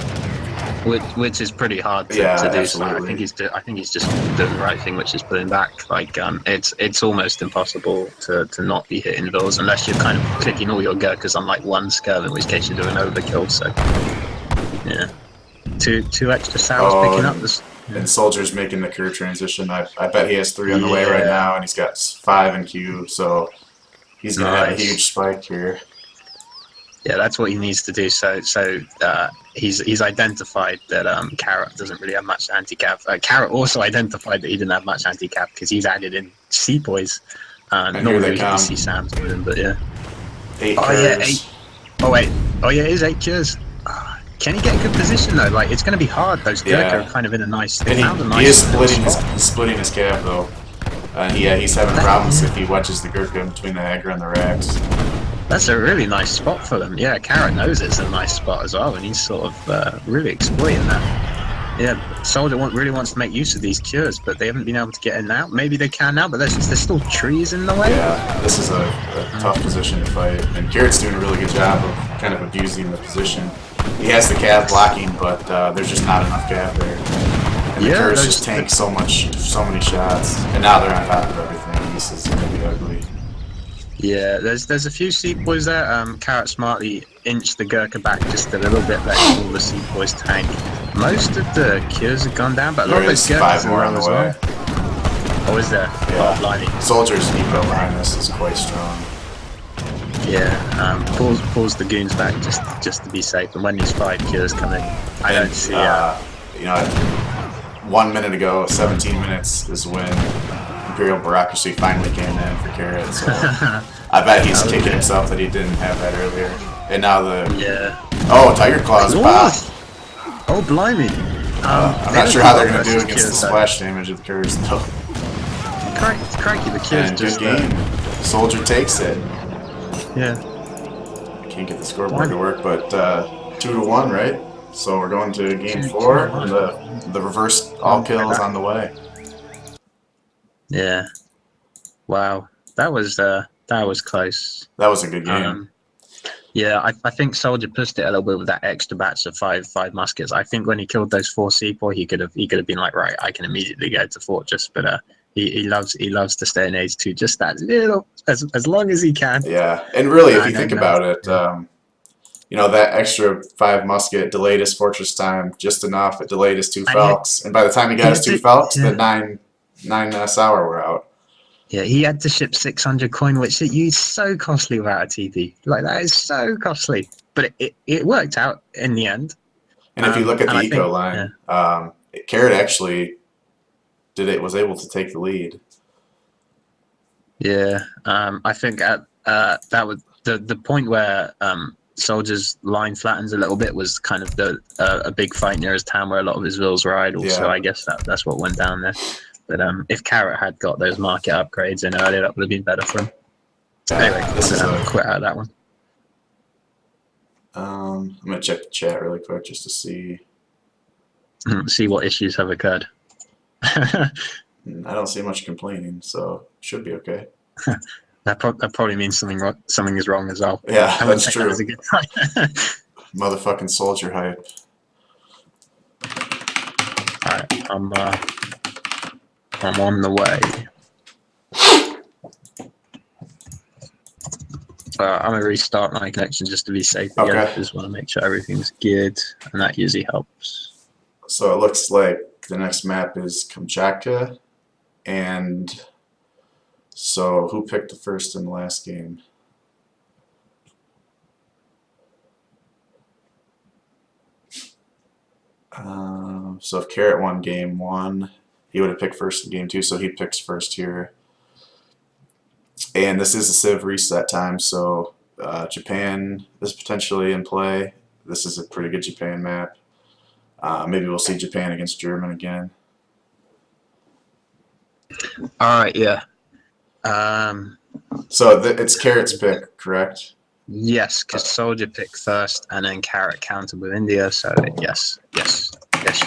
Which is pretty hard to do. So I think he's just doing the right thing, which is pulling back. Like it's almost impossible to not be hitting bills unless you're kind of clicking all your Gurkhas on like 1 skull, in which case you're doing overkill. So yeah, two extra sours picking up this. And Soldier's making the career transition. I bet he has 3 on the way right now, and he's got 5 in queue, so he's gonna have a huge spike here. Yeah, that's what he needs to do. So he's identified that Carrot doesn't really have much anti-cav. Carrot also identified that he didn't have much anti-cav because he's added in sepoys. Normally we can see Sam's with him, but yeah. 8 cures. It is 8 cures. Can he get a good position though? Like, it's going to be hard. Those Gurkha are kind of in a nice. And he is splitting his cav though. He's having problems if he wedges the Gurkha in between the Agra and the racks. That's a really nice spot for them. Yeah, Carrot knows it's a nice spot as well, and he's sort of really exploiting that. Yeah, Soldier really wants to make use of these cures, but they haven't been able to get in now. Maybe they can now, but there's still trees in the way. Yeah, this is a tough position to fight, and Carrot's doing a really good job of kind of abusing the position. He has the cav blocking, but there's just not enough cav there. And the cures just tank so many shots, and now they're on top of everything. This is going to be ugly. Yeah, there's a few sepoys there. Carrot smartly inched the Gurkha back just a little bit, letting all the sepoys tank. Most of the cures have gone down, but a lot of those Gurkhas 5 more on the way. Oh, is there? Yeah. Oh, blimey. Soldier's eco behind this is quite strong. Yeah, pulls the goons back just to be safe. And when these 5 cures come in, I don't see. You know, 1 minute ago, 17 minutes is when Imperial Bureaucracy finally came in for Carrot. So I bet he's kicking himself that he didn't have that earlier. And now oh, Tiger Claws popped. Oh, blimey. I'm not sure how they're going to do against the splash damage of the cures though. Crikey, the cures just good game. Soldier takes it. Yeah. Can't get the scoreboard to work, but 2-1, right? So we're going to game 4, and the reverse all kills on the way. Yeah. Wow. That was close. That was a good game. Yeah, I think Soldier pushed it a little bit with that extra batch of five muskets. I think when he killed those 4 sepoy, he could have been like, right, I can immediately go to Fortress, but he loves to stay in Age 2 just that little, as long as he can. Yeah, and really, if you think about it, you know, that extra 5 musket delayed his Fortress time just enough. It delayed his 2 Felks, and by the time he got his 2 Felks, the 9 sour were out. Yeah, he had to ship 600 coin, which is so costly without a TP. Like, that is so costly. But it worked out in the end. And if you look at the eco line, Carrot actually was able to take the lead. Yeah, I think at that was the point where Soldier's line flattens a little bit was kind of a big fight near his town where a lot of his vills were idle. Yeah. So I guess that's what went down there. But if Carrot had got those market upgrades in earlier, that would have been better for him. Anyway, this is quit out of that one. I'm gonna check the chat really quick just to see. See what issues have occurred. I don't see much complaining, so should be okay. That probably means something is wrong as well. Yeah, that's true. That as a good sign. Motherfucking soldier hype. Alright, I'm on the way. I'm gonna restart my connection just to be safe again. Okay. Just want to make sure everything's good, and that usually helps. So it looks like the next map is Kamchatka, and so who picked the first in the last game? So if Carrot won game 1, he would have picked first in game 2, so he picks first here. And this is a Civ reset time, so Japan is potentially in play. This is a pretty good Japan map. Maybe we'll see Japan against German again. Alright, yeah. So it's Carrot's pick, correct? Yes, because Soldier picked first, and then Carrot countered with India, so yes,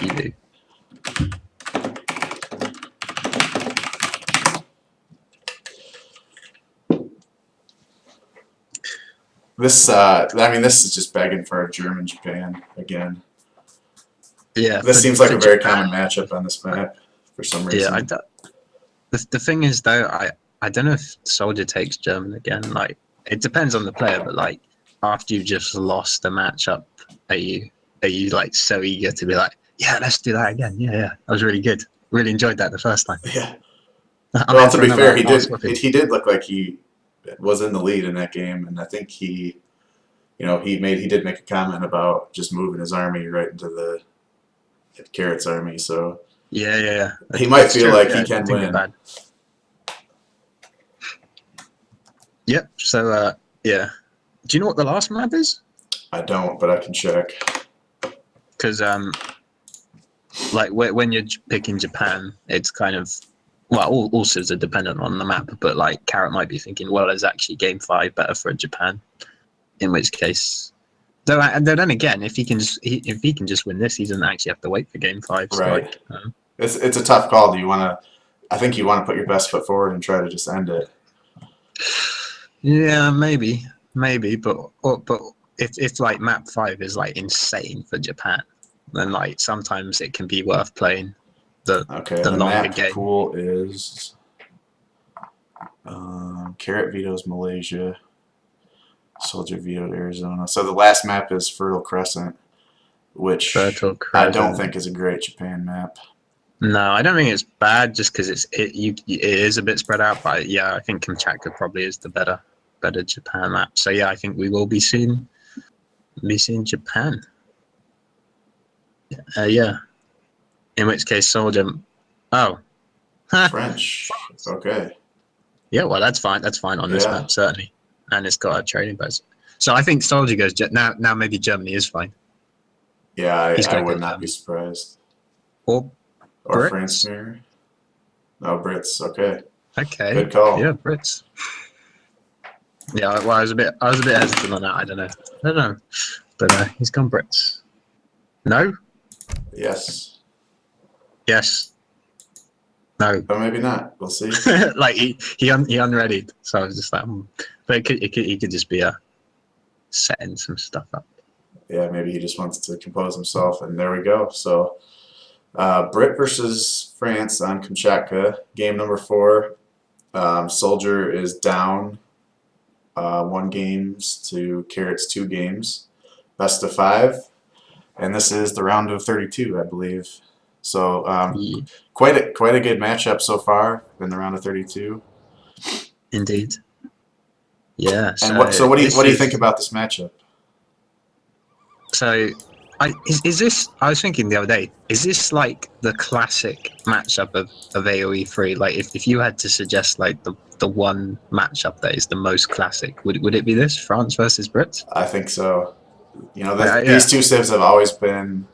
you do. This, I mean, this is just begging for a German-Japan again. Yeah. This seems like a very common matchup on this map for some reason. Yeah, the thing is, though, I don't know if Soldier takes German again. Like, it depends on the player, but like after you've just lost a matchup, are you like so eager to be like, yeah, let's do that again? Yeah, that was really good. Really enjoyed that the first time. Yeah. Well, to be fair, he did look like he was in the lead in that game, and I think he did make a comment about just moving his army right into the Carrot's army. So yeah. He might feel like he can win. Yep. So yeah. Do you know what the last map is? I don't, but I can check. Because like when you're picking Japan, it's kind of, well, all civs are dependent on the map, but like Carrot might be thinking, well, is actually game 5 better for Japan? In which case, though then again, if he can just win this, he doesn't actually have to wait for game 5. So right. It's a tough call. Do you want to? I think you want to put your best foot forward and try to just end it. Yeah, maybe, but if like map 5 is like insane for Japan, then like sometimes it can be worth playing the longer game. Pool is Carrot vetoes Malaysia, Soldier vetoed Arizona. So the last map is Fertile Crescent, which I don't think is a great Japan map. No, I don't think it's bad just because it is a bit spread out. But yeah, I think Kamchatka probably is the better Japan map. So yeah, I think we will be seeing Japan. Yeah. In which case, Soldier. Oh. French. Okay. Yeah, well, that's fine. That's fine on this map, certainly. And it's got a trading base. So I think Soldier goes now. Now maybe Germany is fine. Yeah, I would not be surprised. Or Brits? France mirror. No, Brits. Okay. Okay. Good call. Yeah, Brits. Yeah, well, I was a bit hesitant on that. I don't know. But he's gone Brits. No. Yes. Yes. No. But maybe not. We'll see. Like he unreadied, so I was just like, but he could just be setting some stuff up. Yeah, maybe he just wants to compose himself, and there we go. So, Brit versus France on Kamchatka, game number 4. Soldier is down 1 games to Carrot's 2 games, best of 5, and this is the round of 32, I believe. So quite a good matchup so far in the round of 32. Indeed. Yeah. And what do you think about this matchup? So, is this? I was thinking the other day. Is this like the classic matchup of AoE3? Like, if you had to suggest like the one matchup that is the most classic, would it be this, France versus Brits? I think so. These two civs have always been,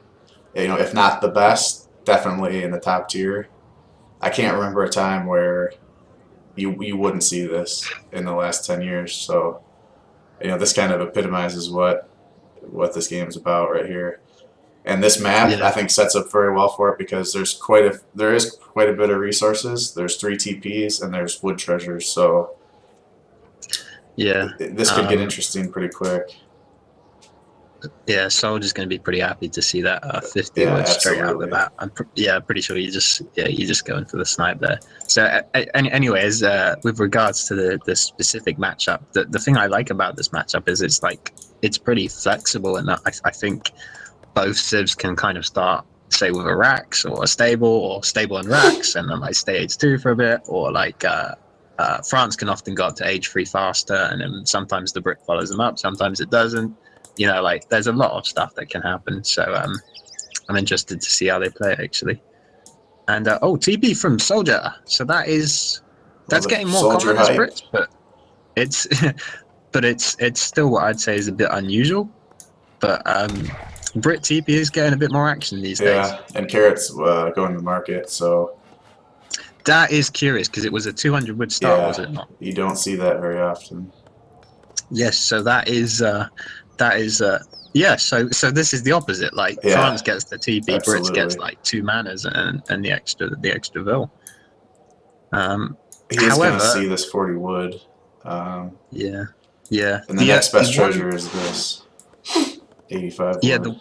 if not the best, definitely in the top tier. I can't remember a time where you wouldn't see this in the last 10 years. So, you know, this kind of epitomizes what this game is about right here. And this map, I think, sets up very well for it because there is quite a bit of resources. There's 3 TPs and there's wood treasures. So this could get interesting pretty quick. Yeah, Soldier's going to be pretty happy to see that 50 wood straight out of the bat. I'm pretty sure you're just going for the snipe there. So anyways, with regards to the specific matchup, the thing I like about this matchup is it's pretty flexible, and I think both civs can kind of start, say, with a Rax or a stable, or stable and Rax, and then like stay H2 for a bit, or like France can often go up to H3 faster, and then sometimes the Brit follows them up, sometimes it doesn't. You know, like there's a lot of stuff that can happen. So I'm interested to see how they play it, actually. And TP from Soldier. So that's getting more common as Brits, but it's still what I'd say is a bit unusual. But Brit TP is getting a bit more action these days. Yeah, and Carrot's going to market, so that is curious because it was a 200 wood start, was it not? You don't see that very often. Yes, so that is so this is the opposite. Like France gets the TP, absolutely. Brits gets like 2 manas and the extra vil. He's gonna see this 40 wood. And the next best treasure is this 85 wood.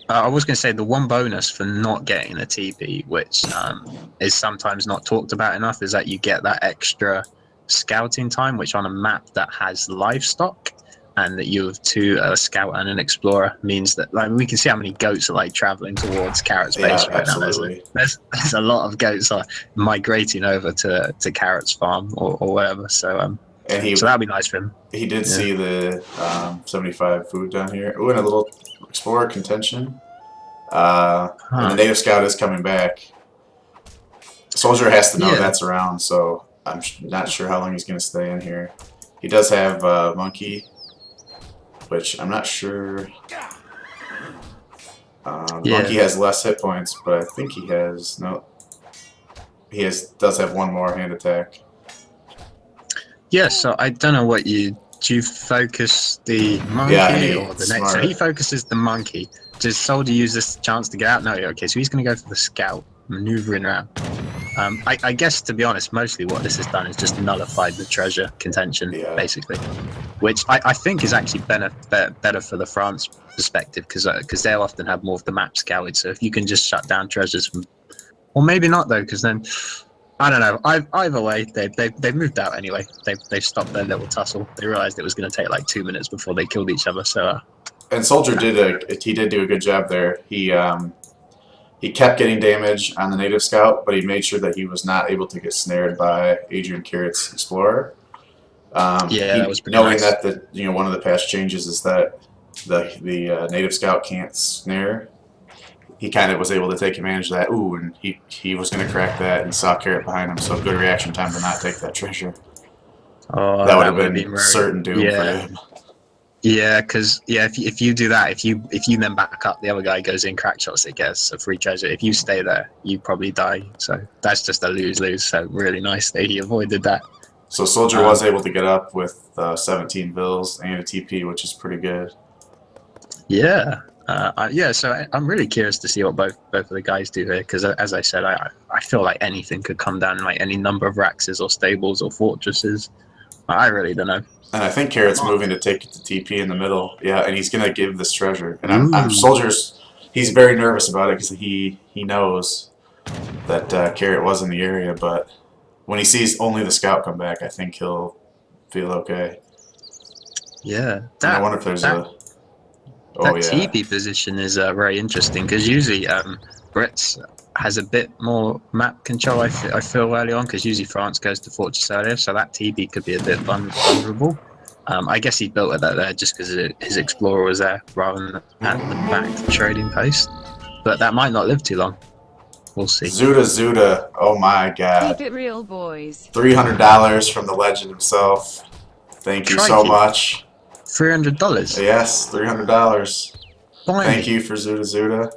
I was going to say the one bonus for not getting a TP, which is sometimes not talked about enough, is that you get that extra scouting time, which on a map that has livestock and that you have 2 a scout and an explorer means that we can see how many goats are like traveling towards Carrot's base right now. There's a lot of goats migrating over to Carrot's farm or whatever. So so that'd be nice for him. He did see the 75 food down here. Ooh, and a little explorer contention. And the native scout is coming back. Soldier has to know that's around, so I'm not sure how long he's going to stay in here. He does have Monkey, which I'm not sure. Monkey has less hit points, but I think he has does have 1 more hand attack. Yeah, so I don't know what do you focus the monkey or the next? So he focuses the monkey. Does Soldier use this chance to get out? No, okay, so he's going to go for the scout, maneuvering around. I guess, to be honest, mostly what this has done is just nullified the treasure contention, basically, which I think is actually better for the France perspective, because they'll often have more of the map scouted. So if you can just shut down treasures from, or maybe not though, because then I don't know. Either way, they've moved out anyway. They've stopped their little tussle. They realized it was going to take like 2 minutes before they killed each other. So and Soldier did do a good job there. He kept getting damage on the native scout, but he made sure that he was not able to get snared by AdrianCarrot's explorer. That was pretty knowing nice. that one of the patch changes is that the native scout can't snare. He kind of was able to take advantage of that. Ooh, and he was going to crack that and saw Carrot behind him, so good reaction time to not take that treasure. Oh, that would have been certain doom for him. Yeah, because if you do that, if you then back up, the other guy goes in, crack shots, it gets a free treasure. If you stay there, you probably die. So that's just a lose-lose. So really nice that he avoided that. So Soldier was able to get up with 17 vills and a TP, which is pretty good. Yeah. So I'm really curious to see what both of the guys do here, because as I said, I feel like anything could come down, like any number of Raxes or stables or fortresses. I really don't know. And I think Carrot's moving to take it to TP in the middle. Yeah, and he's going to give this treasure. And I'm Soldier's, he's very nervous about it because he knows that Carrot was in the area, but when he sees only the scout come back, I think he'll feel okay. Yeah. I wonder if there's that TP position is very interesting, because usually Brits has a bit more map control, I feel, early on, because usually France goes to Fortress earlier, so that TP could be a bit vulnerable. I guess he built it there just because his Explorer was there rather than at the back trading post. But that might not live too long. We'll see. Zuda, oh my god. Keep it real, boys. $300 from the legend himself. Thank you so much. $300? Yes, $300. Blimey. Thank you for Zuda.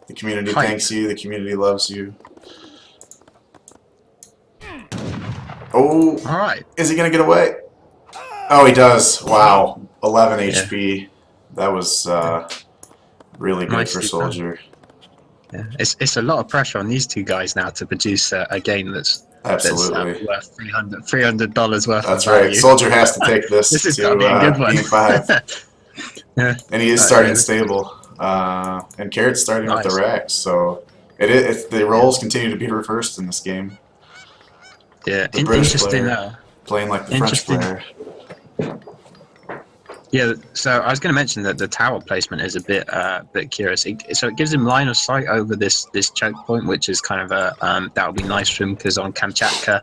The community thanks you. The community loves you. Oh, All right. Is he gonna get away? Oh, he does. Wow, 11 HP. That was really good for Soldier. Yeah, it's a lot of pressure on these two guys now to produce a game that's absolutely worth $300 worth That's of value. right. Soldier has to take this, This has to got to be a good one. Game 5. Yeah. And he is starting stable. And Carrot's starting with the racks, so the roles continue to be reversed in this game. Yeah, the British interesting. Player playing like the French player. Yeah, so I was going to mention that the tower placement is a bit curious. So it gives him line of sight over this choke point, which is kind of that would be nice for him because on Kamchatka,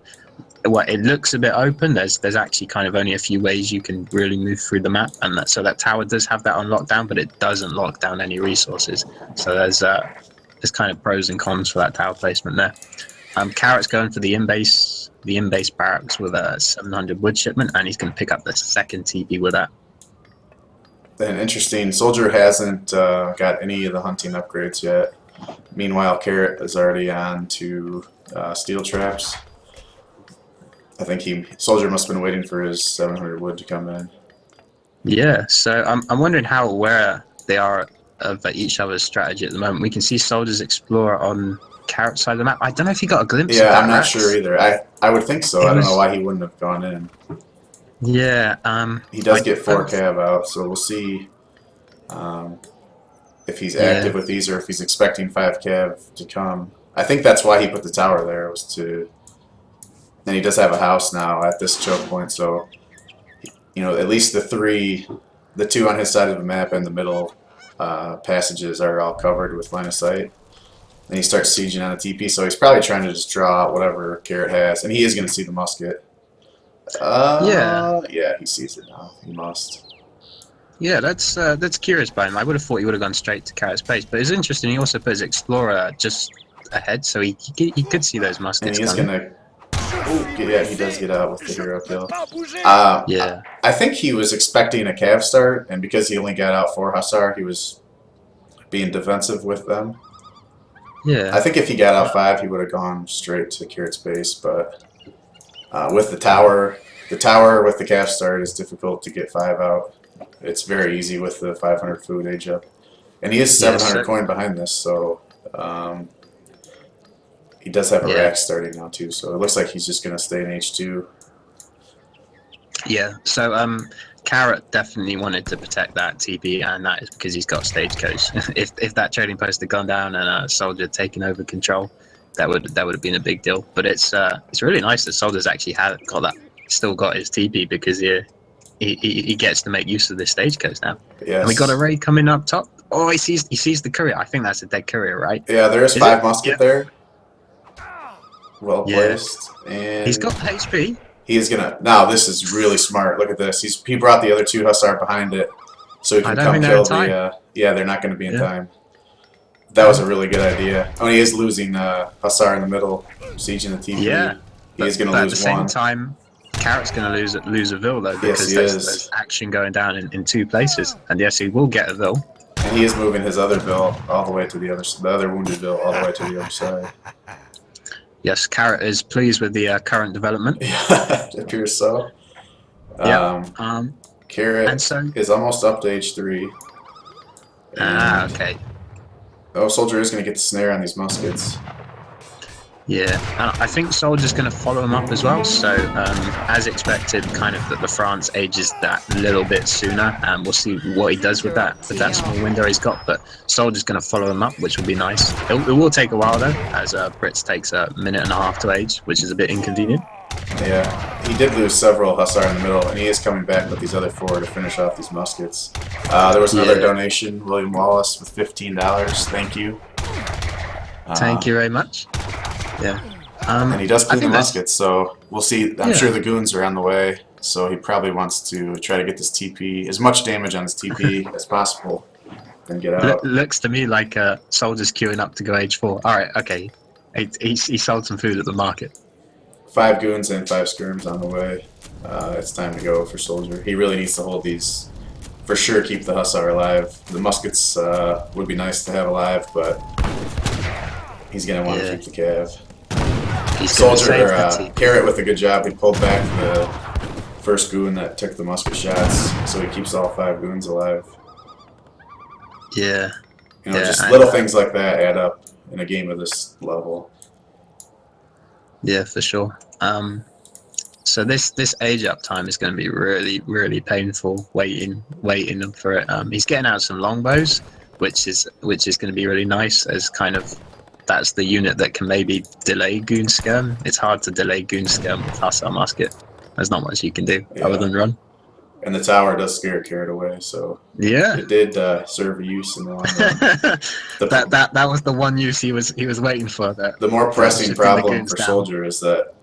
it looks a bit open. There's actually kind of only a few ways you can really move through the map, and so that tower does have that on lockdown, but it doesn't lock down any resources. So there's kind of pros and cons for that tower placement there. Carrot's going for the in-base barracks with a 700 wood shipment, and he's going to pick up the second TP with that. And interesting, Soldier hasn't got any of the hunting upgrades yet. Meanwhile, Carrot is already on to steel traps. I think Soldier must have been waiting for his 700 wood to come in. Yeah, so I'm wondering how aware they are of each other's strategy at the moment. We can see Soldier's Explorer on Carrot's side of the map. I don't know if he got a glimpse of that. Yeah, I'm not sure either. I would think so. I don't know why he wouldn't have gone in. Yeah, he does get 4 cav out, so we'll see if he's active with these or if he's expecting 5 cav to come. I think that's why he put the tower there, was to. And he does have a house now at this choke point, so at least the 2 on his side of the map and the middle passages are all covered with line of sight. And he starts sieging on a TP, so he's probably trying to just draw out whatever Carrot has, and he is going to see the musket. Yeah, he sees it now. He must. Yeah, that's curious by him. I would have thought he would have gone straight to Carrot's base, but it's interesting. He also put his Explorer just ahead, so he could see those muskets. And he's gonna. Yeah, he does get out with the hero kill. Yeah, I think he was expecting a cav start, and because he only got out 4 Hussar, he was being defensive with them. Yeah, I think if he got out 5, he would have gone straight to Carrot's base, but with the tower with the cav start is difficult to get 5 out. It's very easy with the 500 food age up, and he is 700 coin behind this, so he does have a rack starting now too. So it looks like he's just gonna stay in H2. Yeah. So Carrot definitely wanted to protect that TP, and that is because he's got stagecoach. if that trading post had gone down and a Soldier taken over control, that would have been a big deal. But it's really nice that Soldier's actually still got his TP, because he gets to make use of this stagecoach now. Yes. And we got a raid coming up top. Oh, he sees the courier. I think that's a dead courier, right? Yeah, there is 5 musket there. Well placed. And he's got the HP. He is gonna. Now this is really smart. Look at this. He brought the other 2 Hussar behind it, so he can come kill the. Yeah, they're not going to be in time. That was a really good idea. Oh, he is losing Hussar in the middle, sieging the TP. Yeah, he's going to lose 1. At the same time, Carrot's going to lose a Vil though, because there's action going down in 2 places, and yes, he will get a Vil. And he is moving his other Vil all the way to the other wounded Vil all the way to the other side. Yes, Carrot is pleased with the current development. Yeah, it appears so. Carrot is almost up to H3. Okay. Oh, Soldier is going to get the snare on these muskets. Yeah, I think Soldier's going to follow him up as well. So, as expected, kind of that the France ages that little bit sooner, and we'll see what he does with that small window he's got. But Soldier's going to follow him up, which will be nice. It will take a while though, as Brits takes a minute and a half to age, which is a bit inconvenient. Yeah, he did lose several Hussar in the middle, and he is coming back with these other 4 to finish off these muskets. There was another donation, William Wallace with $15. Thank you. Thank you very much. Yeah. And he does clean the muskets, so we'll see. I'm sure the goons are on the way, so he probably wants to try to get this TP, as much damage on his TP as possible, and get out. Looks to me like Soldier's queuing up to go H4. Alright, okay. He sold some food at the market. 5 goons and 5 skirms on the way. It's time to go for Soldier. He really needs to hold these. For sure, keep the Hussar alive. The muskets would be nice to have alive, but he's going to want to keep the cav. He's going to save the TP. Carrot with a good job. He pulled back the first goon that took the musket shots, so he keeps all 5 goons alive. Yeah. You know, just little things like that add up in a game of this level. Yeah, for sure. So this age up time is going to be really painful. Waiting for it. He's getting out some longbows, which is going to be really nice. As kind of that's the unit that can maybe delay goon skirm. It's hard to delay goon skirm with hostile musket. There's not much you can do other than run. And the tower does scare Carrot away, so yeah, it did serve a use in the long run. that was the one use he was waiting for. The more pressing problem for Soldier is that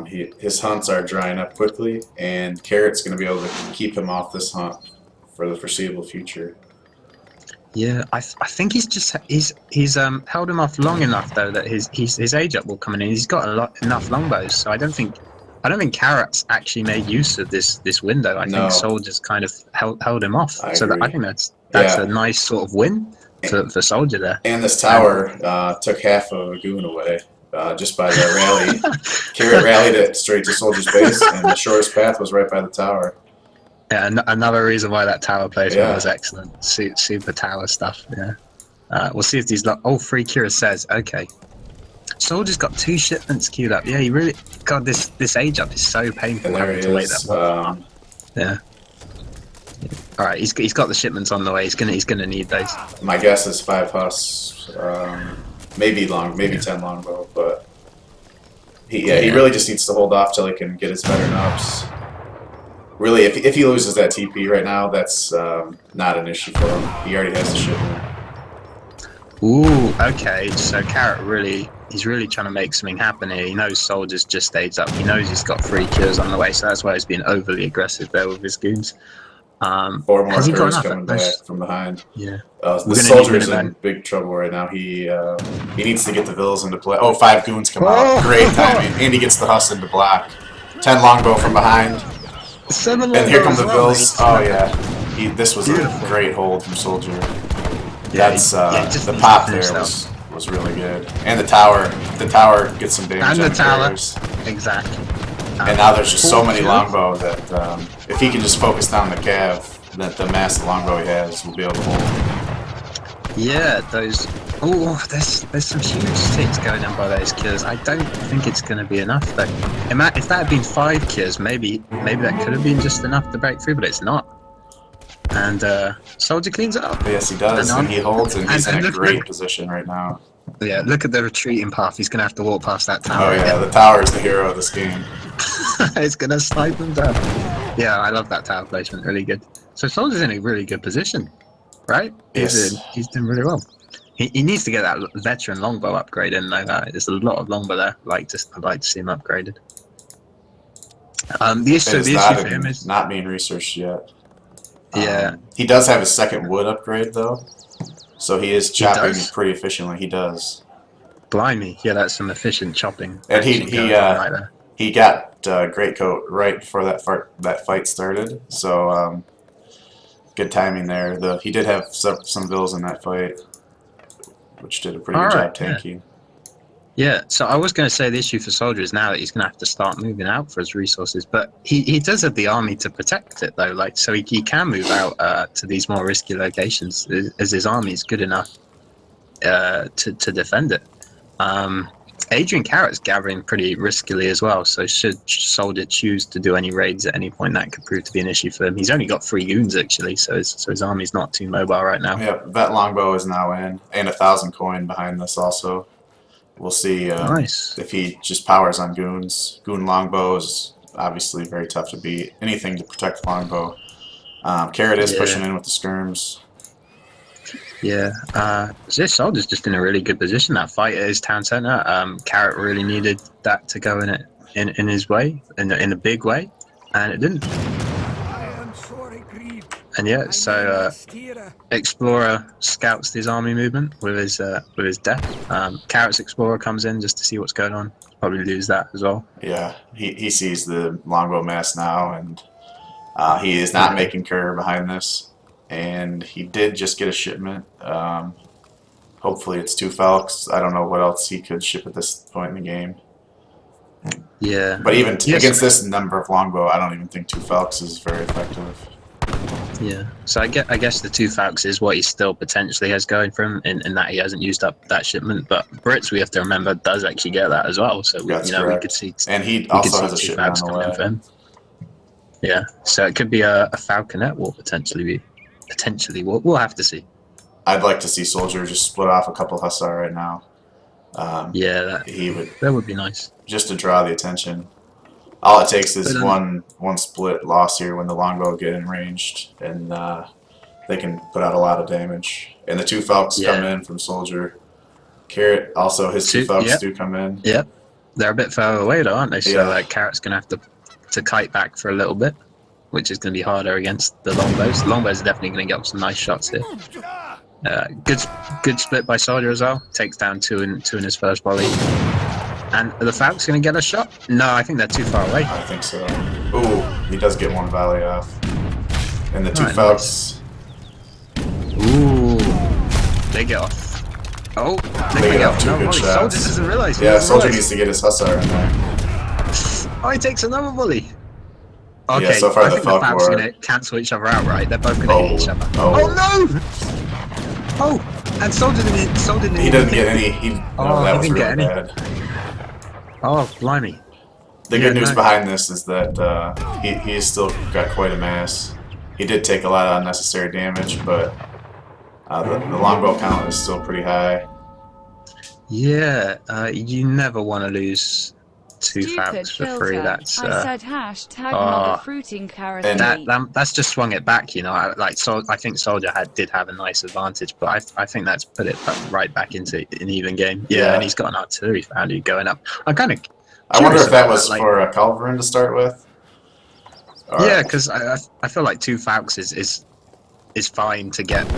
his hunts are drying up quickly, and Carrot's going to be able to keep him off this hunt for the foreseeable future. Yeah, I think he's held him off long enough though that his age up will come in, and he's got enough longbows. So I don't think Carrot's actually made use of this window. I think Soldier's kind of held him off. I think that's a nice sort of win for Soldier there. And this tower took half of a goon away just by the rally. Carrot rallied it straight to Soldier's base, and the shortest path was right by the tower. Yeah, another reason why that tower placement was excellent. Super tower stuff. Yeah. We'll see if these. Oh, Free Kira says okay. Soldier's got 2 shipments queued up. Yeah, he really. God, this age up is so painful having to wait that long. Yeah. All right, he's got the shipments on the way. He's gonna need those. My guess is 5 husks, maybe 10 longbow, but he really just needs to hold off till he can get his veteran ups. Really, if he loses that TP right now, that's not an issue for him. He already has the shipment. Ooh, okay. So Carrot he's really trying to make something happen here. He knows Soldier's just staged up. He knows he's got 3 kills on the way, so that's why he's being overly aggressive there with his goons. 4 more crews coming back from behind. Yeah. The Soldier's in big trouble right now. He needs to get the vills into play. Oh, 5 goons come out. Great timing. And he gets the Hudson to block. 10 longbow from behind. And here come the vills. Oh yeah. This was a great hold from Soldier. That's the pop there was really good. And the tower gets some damage. And the tower. Exactly. And now there's just so many longbow that if he can just focus down the cav, that the massive longbow he has will be able to hold. Yeah, those. Oh, there's some huge sticks going on by those kills. I don't think it's going to be enough though. If that had been 5 kills, maybe that could have been just enough to break through, but it's not. And Soldier cleans it up. Yes, he does, and he holds, and he's in a great position right now. Yeah, look at the retreating path. He's going to have to walk past that tower. Oh yeah, the tower is the hero of this game. It's going to snipe him down. Yeah, I love that tower placement. Really good. So Soldier's in a really good position, right? Yes. He's doing really well. He needs to get that veteran longbow upgrade in though. There's a lot of longbow there. I'd like to see him upgraded. The issue for him is not being researched yet. Yeah. He does have his 2nd wood upgrade though, so he is chopping pretty efficiently. He does. Blimey, yeah, that's some efficient chopping. And he got Great Coat right before that fight started, so good timing there. He did have some vills in that fight, which did a pretty good job tanking. Yeah, so I was going to say the issue for Soldier is now that he's going to have to start moving out for his resources, but he does have the army to protect it though, so he can move out to these more risky locations as his army is good enough to defend it. AdrianCarrot's gathering pretty riskily as well, so should Soldier choose to do any raids at any point, that could prove to be an issue for him. He's only got 3 goons actually, so his army's not too mobile right now. Yeah, that longbow is now in, and 1,000 coin behind this also. We'll see if he just powers on goons. Goon longbow is obviously very tough to beat. Anything to protect the longbow. Carrot is pushing in with the skirms. Yeah, this Soldier's just in a really good position. That fight at his town center. Carrot really needed that to go in his way, in a big way, and it didn't. And yeah, so Explorer scouts his army movement with his death. Carrot's Explorer comes in just to see what's going on. Probably lose that as well. Yeah, he sees the longbow mass now, and he is not making courier behind this. And he did just get a shipment. Hopefully it's 2 Falcons. I don't know what else he could ship at this point in the game. Yeah. But even against this number of longbow, I don't even think 2 Falcons is very effective. Yeah. So I guess the 2 Falcons is what he still potentially has going for him, in that he hasn't used up that shipment. But Brits, we have to remember, does actually get that as well. So we could see. And he also has a shipment on the way. For him. Yeah. So it could be a Falconet will potentially be. We'll have to see. I'd like to see Soldier just split off a couple Hussar right now. Yeah, that would be nice. Just to draw the attention. All it takes is one split loss here when the longbow get enraged, and they can put out a lot of damage. And the 2 Falcons come in from Soldier. Carrot also, his 2 Falcons do come in. Yep, they're a bit further away though, aren't they? So Carrot's gonna have to kite back for a little bit, which is gonna be harder against the longbows. The longbows are definitely gonna get up some nice shots here. Good split by Soldier as well. Takes down 2 in his first volley. And are the Falcons going to get a shot? No, I think they're too far away. I think so. Ooh, he does get 1 volley off. And the 2 Falcons. Nice. Ooh, they get off. Oh, they get off 2 good shots. Soldier doesn't realize. Yeah, Soldier needs to get his Hussar in there. Oh, he takes another volley. Okay, yeah, so far I think the Falcons are going to cancel each other out, right? They're both going to hit each other. Oh no! Oh, and Soldier didn't. He didn't get any. That was really bad. Oh, blimey. The good news behind this is that he's still got quite a mass. He did take a lot of unnecessary damage, but the longbow count is still pretty high. Yeah, you never want to lose 2 Falcons for free. That's I said hashtag fruiting carrot. That's just swung it back, you know. I think Soldier did have a nice advantage, but I think that's put it right back into an even game. Yeah, and he's got an artillery value going up. I wonder if that was for a Culverin to start with. Yeah, because I feel like 2 Falcons is fine to get.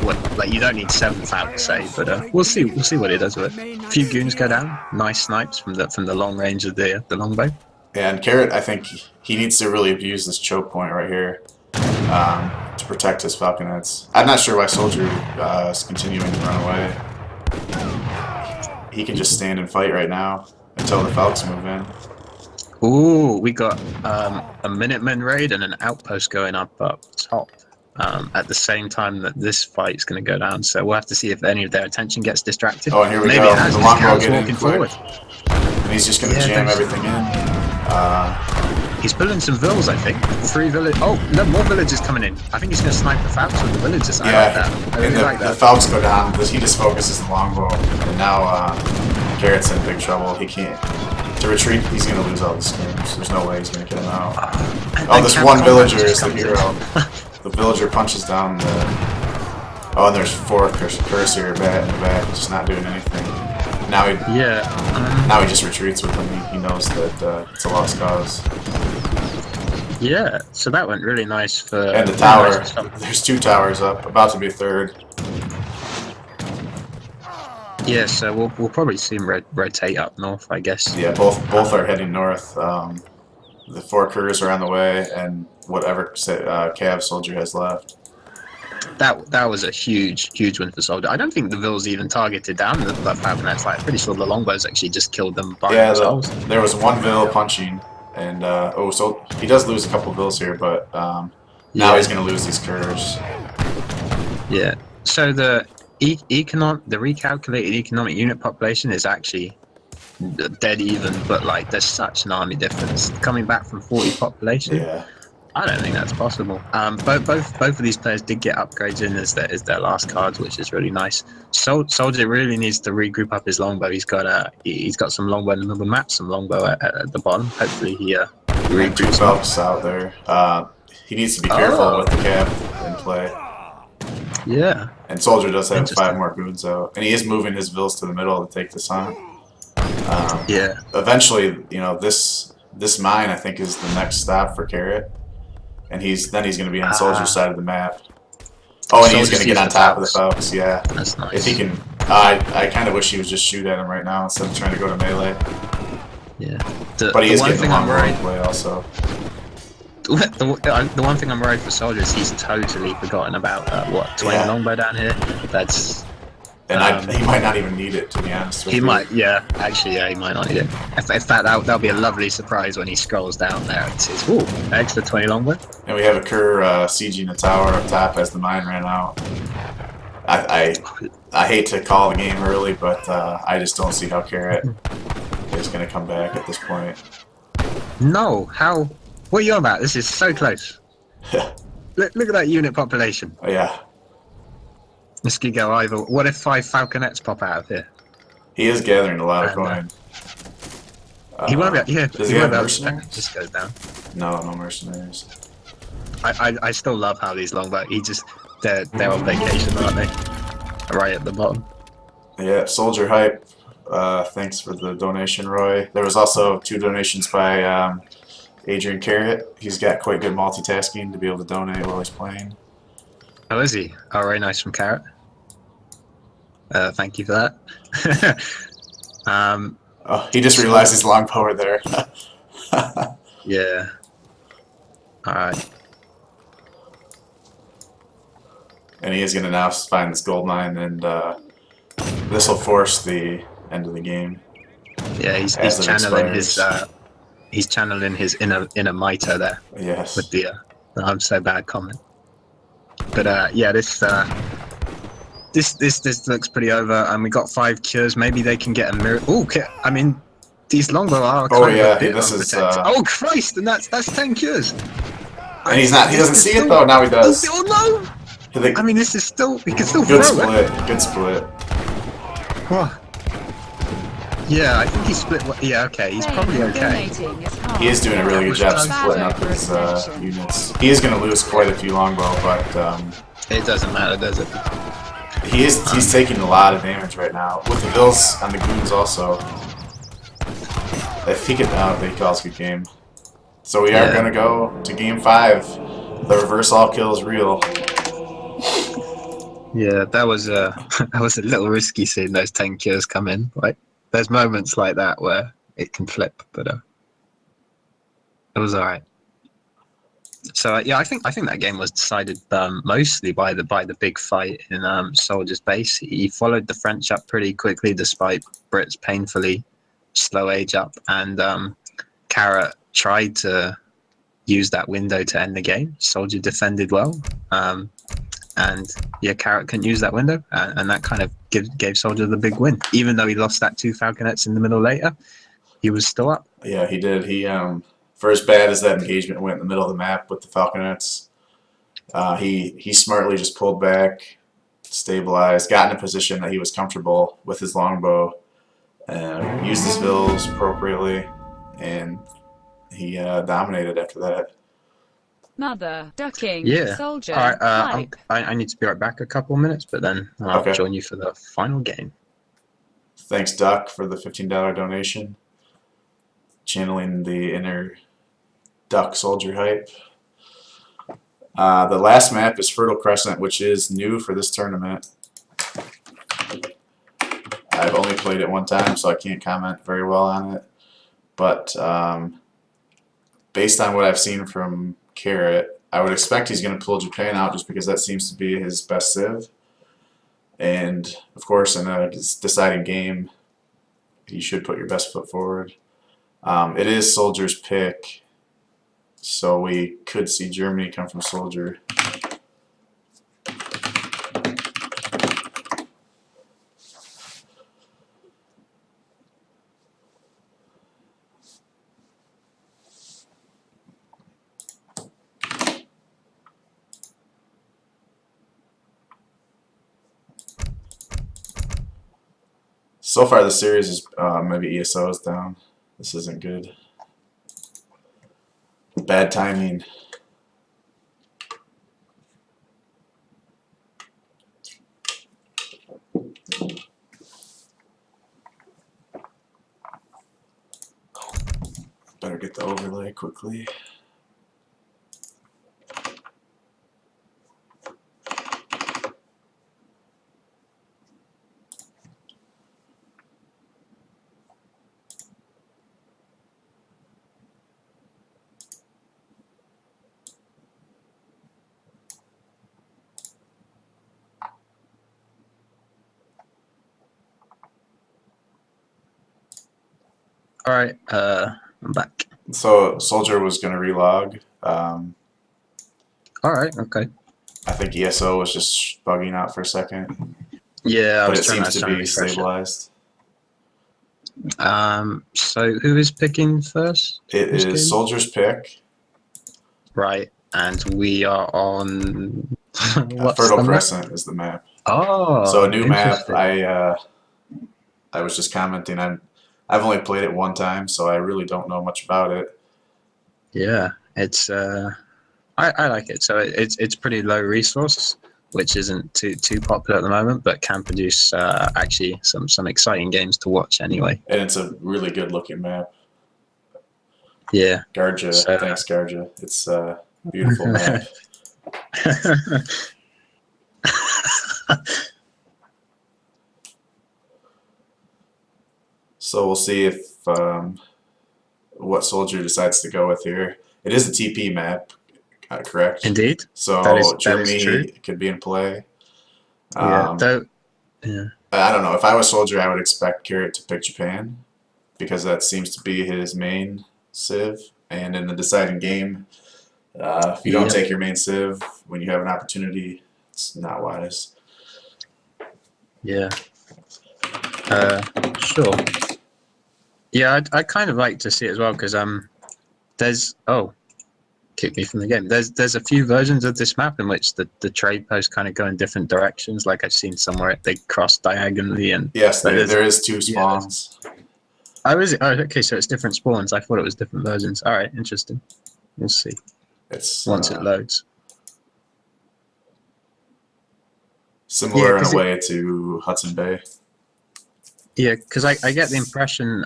You don't need 7 Falcons, say, but we'll see what it does with it. A few goons go down, nice snipes from the long range of the longbow. Yeah, and Carrot, I think he needs to really abuse this choke point right here to protect his Falconets. I'm not sure why Soldier is continuing to run away. He can just stand and fight right now until the Falcons move in. Ooh, we got a Minutemen raid and an outpost going up top. At the same time that this fight is going to go down, so we'll have to see if any of their attention gets distracted. Oh, and here we Maybe go. it has. The longbow Carrot's walking forward. And he's just going to jam everything in. He's pulling some vills, I think. 3 village. Oh, no, more villagers coming in. I think he's going to snipe the Falcons with the villagers. I like that. I really like that. The Falcons go down because he just focuses the longbow, and now Carrot's in big trouble. He can't. To retreat, he's going to lose all the skirms. There's no way he's going to get him out. This one villager is the hero. The villager punches down the... Oh, and there's 4 Cursor bat in the back, just not doing anything. Now he just retreats with him. He knows that it's a lost cause. Yeah, so that went really nice for... And the tower. There's 2 towers up, about to be 3rd. Yeah, so we'll probably see him rotate up north, I guess. Yeah, both are heading north. The 4 Couriers are on the way, and whatever Cav Soldier has left. That was a huge win for Soldier. I don't think the Vills even targeted down the Falconets. I'm pretty sure the longbows actually just killed them by themselves. There was 1 Vill punching, and so he does lose a couple Vills here, but now he's going to lose these Couriers. Yeah. So the recalculated economic unit population is actually dead even, but there's such an army difference coming back from 40 population. Yeah, I don't think that's possible. Both of these players did get upgrades in as their last cards, which is really nice. Soldier really needs to regroup up his longbow. He's got some longbow in the middle map, some longbow at the bottom. Hopefully he regroups out there. He needs to be careful with the cap in play. Yeah. And Soldier does have 5 more goons out, and he is moving his vills to the middle to take this on. Yeah. Eventually, this mine I think is the next stop for Carrot, and he's going to be on Soldier's side of the map. Oh, and he's going to get on top of the Falcons. Yeah. That's nice. If he can, I kind of wish he would just shoot at him right now instead of trying to go to melee. Yeah. But he is getting a long range play also. The one thing I'm worried for Soldier is he's totally forgotten about 20 longbow down here. And he might not even need it, to be honest with you. He might, yeah. Actually, yeah, he might not need it. In fact, that'll be a lovely surprise when he scrolls down there and sees, ooh, extra 20 longbow. And we have a Kerr sieging a tower up top as the mine ran out. I hate to call the game early, but I just don't see how Carrot is going to come back at this point. No, how? What are you on about? This is so close. Look at that unit population. Oh, yeah. This could go either. What if 5 falconets pop out of here? He is gathering a lot of coin. He won't be. Yeah, does he have mercenaries? Just goes down. No mercenaries. I still love how these longbow. They're on vacation, aren't they? Right at the bottom. Yeah, Soldier Hype. Thanks for the donation, Roy. There was also 2 donations by AdrianCarrot. He's got quite good multitasking to be able to donate while he's playing. Oh, is he? Oh, very nice from Carrot. Thank you for that. Oh, he just realized his longbow were there. Yeah. Alright. And he is going to now find this gold mine, and this will force the end of the game. Yeah, he's channeling his inner Mito there. Yes. With the I'm so bad comment. But yeah, this looks pretty over, and we got 5 cures. Maybe they can get a miracle. Oh, I mean, these longbow are kind of a bit this is. oh Christ! And that's 10 cures. And he's not. He doesn't see it though. Now he does. Oh no! I mean, this is still. He can still good throw split. it. Good split. Oh. Yeah, I think he split. Yeah, okay. He's probably okay. He is doing a really good job splitting up his units. He is going to lose quite a few longbow, but it doesn't matter, does it? He's taking a lot of damage right now with the bills on the goons also. If he could, I think calls a good game. So we are going to go to game 5. The reverse all kill is real. Yeah, that was that was a little risky seeing those 10 cures come in. Like, there's moments like that where it can flip, but it was alright. So yeah, I think that game was decided mostly by the big fight in Soldier's base. He followed the French up pretty quickly, despite Brits painfully slow age up, and Carrot tried to use that window to end the game. Soldier defended well. And yeah, Carrot couldn't use that window, and that kind of gave Soldier the big win. Even though he lost that 2 falconets in the middle later, he was still up. Yeah, he did. He for as bad as that engagement went in the middle of the map with the falconets, he smartly just pulled back, stabilized, got in a position that he was comfortable with his longbow, used his vills appropriately, and he dominated after that. Mother, ducking, yeah. Soldier, all right, I need to be right back a couple of minutes, but then I'll join you for the final game. Thanks, Duck, for the $15 donation. Channeling the inner Duck Soldier hype. The last map is Fertile Crescent, which is new for this tournament. I've only played it one time, so I can't comment very well on it. But based on what I've seen from Carrot, I would expect he's going to pull Japan out just because that seems to be his best civ. And, of course, in a deciding game, you should put your best foot forward. It is Soldier's pick, so we could see Germany come from Soldier. So far, the series is maybe ESO is down. This isn't good. Bad timing. Better get the overlay quickly. All right, I'm back. So Soldier was going to relog. All right, okay. I think ESO was just bugging out for a second, Yeah, I but was it trying seems to to be refresh stabilized. it. So who is picking first? It this is game? Soldier's pick. Right, and we are on what's Fertile the map? Crescent is the map. Oh, So a new map. interesting. I was just commenting. I've only played it one time, so I really don't know much about it. Yeah, it's I like it. So it's pretty low resource, which isn't too popular at the moment, but can produce actually some exciting games to watch anyway. And it's a really good looking map. Yeah. Garja, So, thanks Garja. It's a beautiful map. So we'll see if what Soldier decides to go with here. It is a TP map, correct? Indeed. So that is Germany true. could be in play. Yeah. Yeah. I don't know. If I was Soldier, I would expect Carrot to pick Japan because that seems to be his main civ. And in the deciding game, if you don't take your main civ when you have an opportunity, it's not wise. Yeah. Sure. Yeah, I'd kind of like to see it as well because there's kick me from the game. There's a few versions of this map in which the trade posts kind of go in different directions. Like I've seen somewhere they cross diagonally and yes, there is 2 spawns. Okay, so it's different spawns. I thought it was different versions. All right, interesting. We'll see. It's once it loads. Similar in a way to Hudson Bay. Yeah, because I get the impression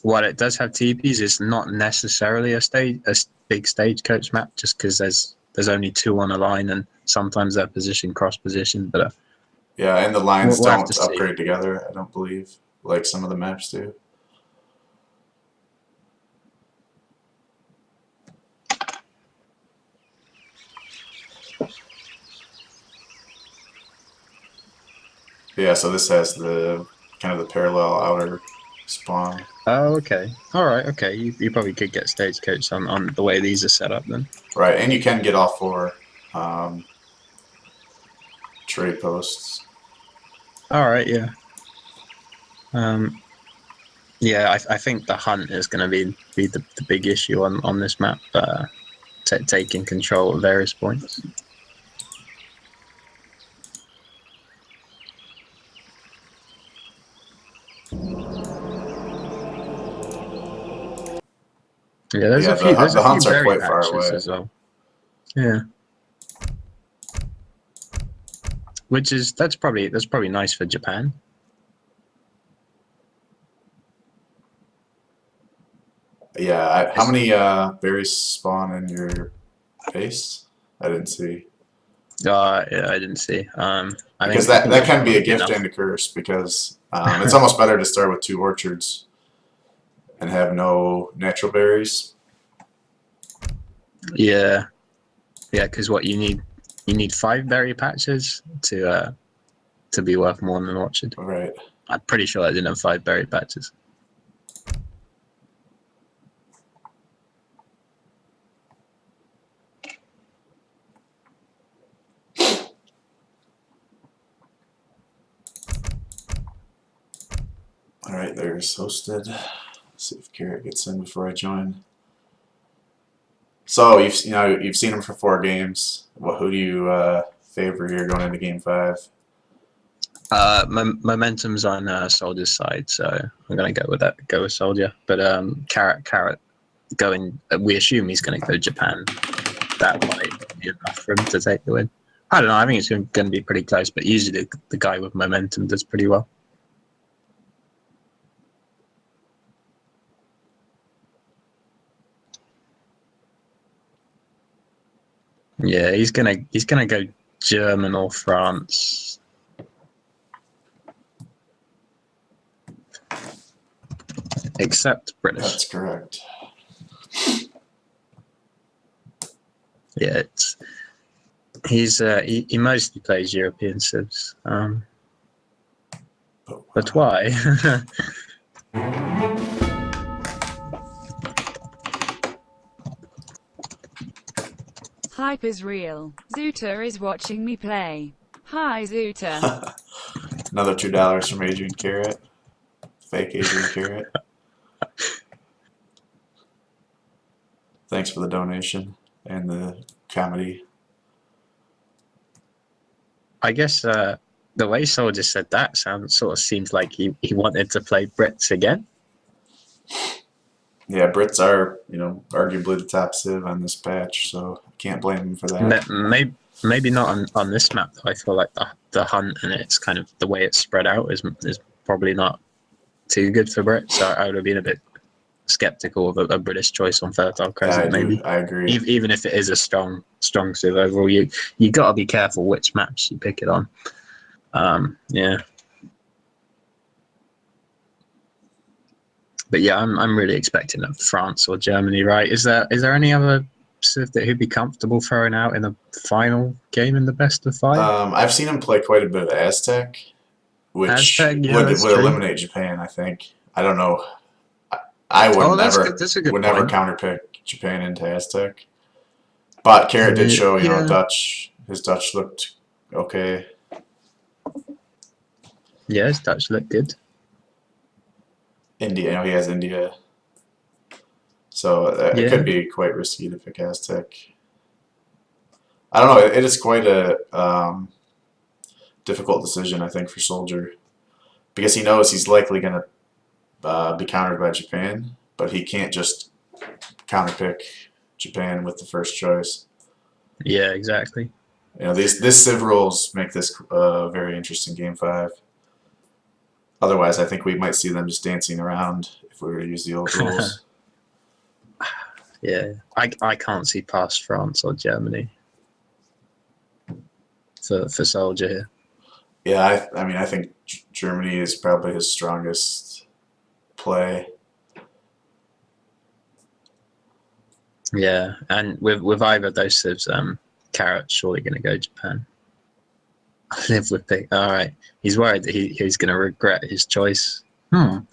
while it does have TPs, it's not necessarily a big stagecoach map, just because there's only 2 on a line and sometimes they're cross position. But yeah, and the lines we'll don't upgrade together, I don't believe, like some of the maps do. Yeah, so this has the kind of the parallel outer spawn. Oh, okay. All right. Okay. You probably could get stagecoach on the way these are set up then. Right, and you can get all 4 trade posts. All right. Yeah. Yeah. I think the hunt is going to be the big issue on this map. Taking control at various points. Yeah, there's a few. There's the a few hunts are berry quite far patches away as well. Yeah, that's probably nice for Japan. Yeah, how many berries spawn in your base? I didn't see. Yeah, I didn't see. Because that can be a gift and a curse because it's almost better to start with 2 orchards and have no natural berries. Yeah, because what you need 5 berry patches to be worth more than an orchard. Right. I'm pretty sure I didn't have 5 berry patches. All right, there's hosted. Let's see if Carrot gets in before I join. So you've seen him for 4 games. Who do you favor here going into game 5? Momentum's on Soldier's side, so I'm gonna go with Soldier. But Carrot going. We assume he's gonna go Japan. That might be enough for him to take the win. I don't know. I think it's going to be pretty close, but usually the guy with momentum does pretty well. Yeah, he's gonna go German or France. Except British. That's correct. Yeah, he mostly plays European civs. But why? hype is real. Zoota is watching me play. Hi, Zoota. Another $2 from AdrianCarrot. Fake AdrianCarrot. Thanks for the donation and the comedy. I guess the way Soldier said that sort of seems like he wanted to play Brits again. Yeah, Brits are, arguably the top civ on this patch, so I can't blame him for that. Maybe not on this map, though. I feel like the hunt and it's kind of the way it's spread out is probably not too good for Brits. So I would have been a bit skeptical of a British choice on Fertile Crescent. Maybe I agree. Even if it is a strong civ overall, you got to be careful which maps you pick it on. Yeah. But yeah, I'm really expecting France or Germany, right? Is there any other civ that he'd be comfortable throwing out in the final game in the best of 5? I've seen him play quite a bit of Aztec, which would eliminate Japan, I think. I don't know. I would never counterpick Japan into Aztec. But Carrot did show, his Dutch looked okay. Yeah, his Dutch looked good. India, he has India. So it could be quite risky to pick Aztec. I don't know. It is quite a difficult decision, I think, for Soldier. Because he knows he's likely going to be countered by Japan, but he can't just counterpick Japan with the first choice. Yeah, exactly. These civ rules make this a very interesting game 5. Otherwise, I think we might see them just dancing around if we were to use the old rules. Yeah, I can't see past France or Germany for Soldier here. Yeah, I think Germany is probably his strongest play. Yeah, and with either of those civs, Carrot's surely going to go Japan. I live with Pig. All right, he's worried that he's going to regret his choice. I'm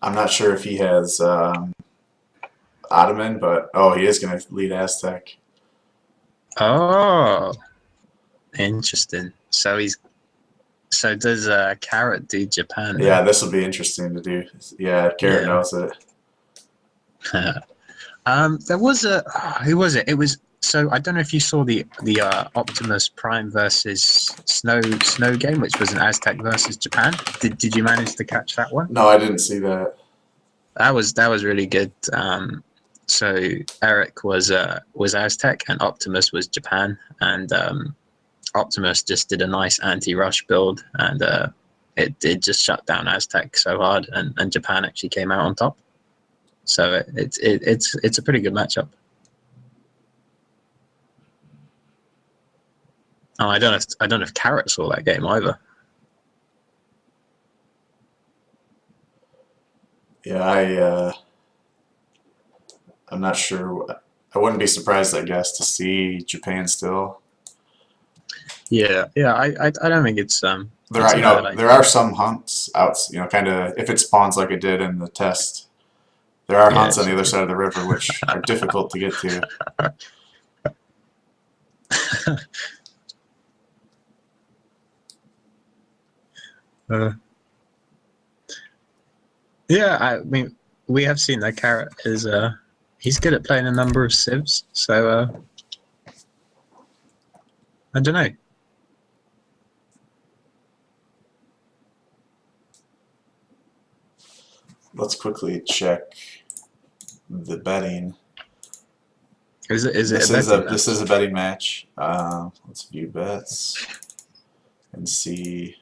not sure if he has Ottoman, but he is going to lead Aztec. Oh, interesting. So does Carrot do Japan? Yeah, this will be interesting to do. Yeah, Carrot knows it. There was who was it? It was, so I don't know if you saw the Optimus Prime versus Snow game, which was an Aztec versus Japan. Did you manage to catch that one? No, I didn't see that. That was really good. So Eric was Aztec and Optimus was Japan, and Optimus just did a nice anti-rush build, and it just shut down Aztec so hard, and Japan actually came out on top. So it's a pretty good matchup. Oh, I don't know if Carrot saw that game either. Yeah, I'm not sure. I wouldn't be surprised, I guess, to see Japan still. Yeah. I don't think it's there are some hunts out, kind of if it spawns like it did in the test. There are hunts on the other side of the river which are difficult to get to. Yeah, I mean, we have seen that Carrot is he's good at playing a number of civs, so I don't know. Let's quickly check the betting. This is a betting match. Let's view bets and see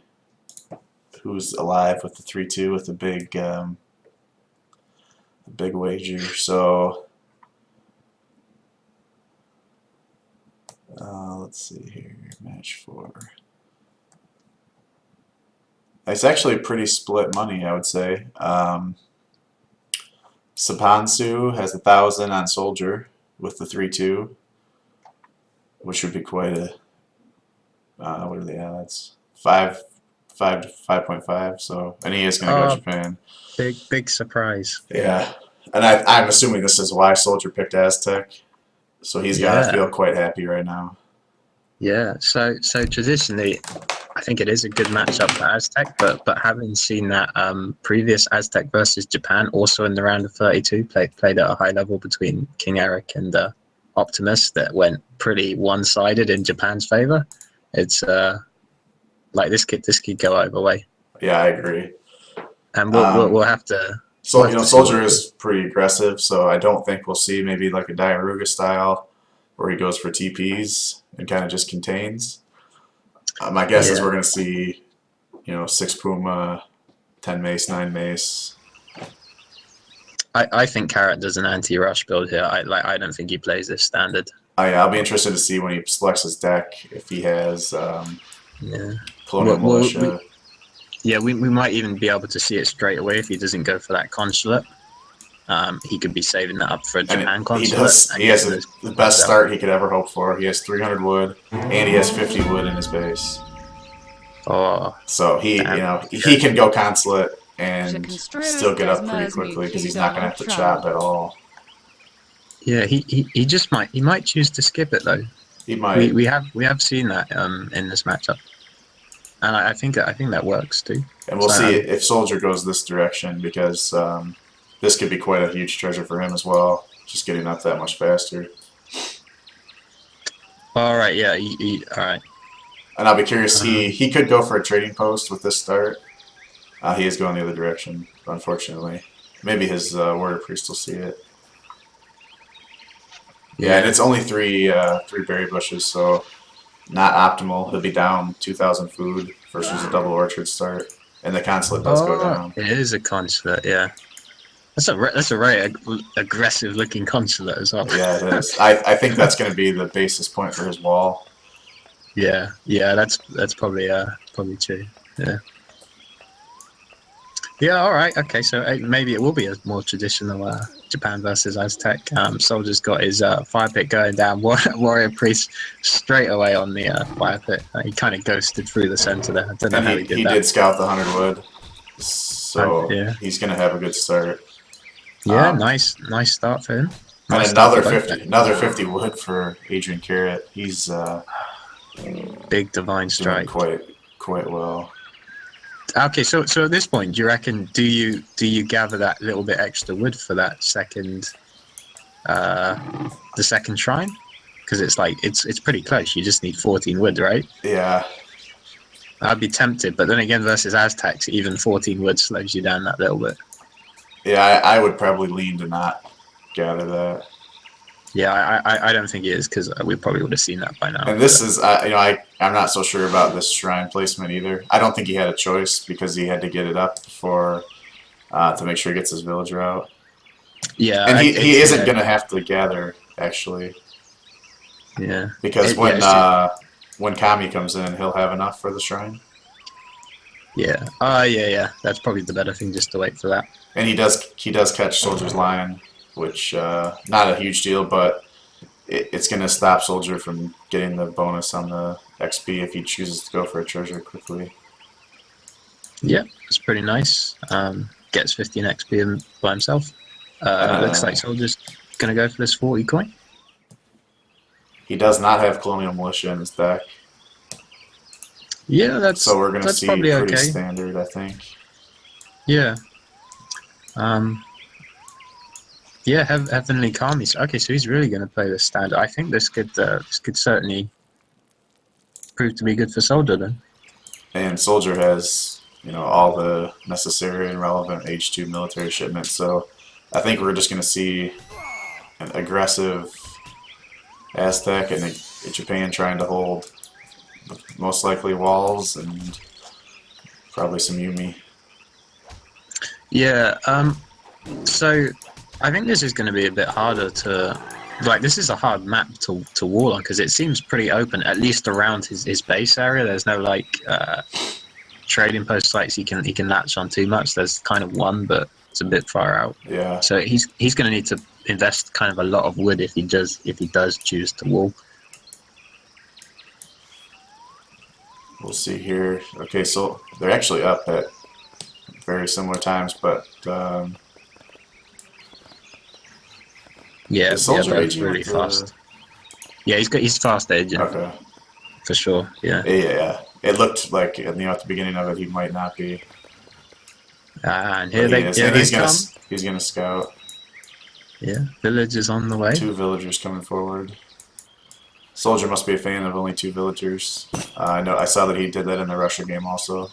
who's alive with the 3-2 with the big wager. So let's see here, match 4. It's actually pretty split money, I would say. Sapansu has 1,000 on Soldier with the 3-2. which would be quite a what are the odds? 5.5. So, and he is going to go Japan. Big surprise. Yeah, and I'm assuming this is why Soldier picked Aztec. So he's got to feel quite happy right now. Yeah. So traditionally, I think it is a good matchup for Aztec, but having seen that previous Aztec versus Japan, also in the round of 32, played at a high level between King Eric and Optimus, that went pretty one-sided in Japan's favor. It's like this could go either way. Yeah, I agree. And we'll have to. So Soldier is pretty aggressive, so I don't think we'll see maybe like a Diaruga style where he goes for TPs and kind of just contains. My guess is we're going to see, 6 Puma, 10 Mace, 9 Mace. I think Carrot does an anti-rush build here. I don't think he plays this standard. I'll be interested to see when he selects his deck if he has Colonial Militia. We might even be able to see it straight away if he doesn't go for that consulate. He could be saving that up for a Japan consulate. He has the best start he could ever hope for. He has 300 wood and he has 50 wood in his base. So he can go consulate and still get up pretty quickly because he's not going to have to chop at all. Yeah, he just might choose to skip it though. He might. We have seen that in this matchup, and I think that works too. And we'll see if Soldier goes this direction because this could be quite a huge treasure for him as well. Just getting up that much faster. All right, yeah, all right. And I'll be curious. He could go for a trading post with this start. He is going the other direction, unfortunately. Maybe his warrior priest will see it. Yeah, and it's only three berry bushes, so not optimal. He'll be down 2,000 food versus a double orchard start, and the consulate does go down. It is a consulate, yeah. That's a very aggressive looking consulate as well. Yeah, it is. I think that's going to be the basis point for his wall. Yeah, that's probably true. Yeah. Yeah, all right, okay, so maybe it will be a more traditional Japan versus Aztec. Soldier's got his fire pit going down. Warrior Priest straight away on the fire pit. He kind of ghosted through the center there. I don't know how he did that. He did scout the 100 wood, so he's going to have a good start. Yeah, nice start for him. And another 50 wood for AdrianCarrot. He's big divine strike. Doing quite well. Okay, so at this point, do you reckon do you gather that little bit extra wood for that second, the second shrine? Because it's pretty close. You just need 14 wood, right? Yeah. I'd be tempted, but then again, versus Aztecs, even 14 wood slows you down that little bit. Yeah, I would probably lean to not gather that. Yeah, I don't think it is because we probably would have seen that by now. And this is, I'm not so sure about this shrine placement either. I don't think he had a choice because he had to get it up before to make sure he gets his villager out. Yeah, and he isn't gonna have to gather actually. Yeah, because when Kami comes in, he'll have enough for the shrine. Yeah. Yeah. That's probably the better thing, just to wait for that. And he does catch Soldier's Lion, which not a huge deal, but it's going to stop Soldier from getting the bonus on the XP if he chooses to go for a treasure quickly. Yeah, it's pretty nice. Gets 15 XP by himself. Looks like Soldier's going to go for this 40 coin. He does not have Colonial Militia in his deck. Yeah, so we're going to see probably pretty okay. Standard, I think. Yeah. Yeah, Heavenly Kami. Okay, so he's really going to play this standard. I think this could certainly prove to be good for Soldier then. And Soldier has, all the necessary and relevant H2 military shipments. So I think we're just going to see an aggressive Aztec and a Japan trying to hold most likely walls and probably some Yumi. Yeah. So I think this is going to be a bit harder to, this is a hard map to wall on because it seems pretty open, at least around his base area. There's no trading post sites he can latch on too much. There's kind of one, but it's a bit far out. Yeah. So he's going to need to invest kind of a lot of wood if he does choose to wall. we'll see here. Okay, so they're actually up at very similar times, but Yeah, is Soldier that was aging really with the... fast. Yeah, he's fast aging. Okay. For sure, yeah. Yeah, it looked like at the beginning of it he might not be. And But here they come. He's gonna scout. Yeah, villagers on the way. 2 villagers coming forward. Soldier must be a fan of only 2 villagers. I saw that he did that in the Russia game also.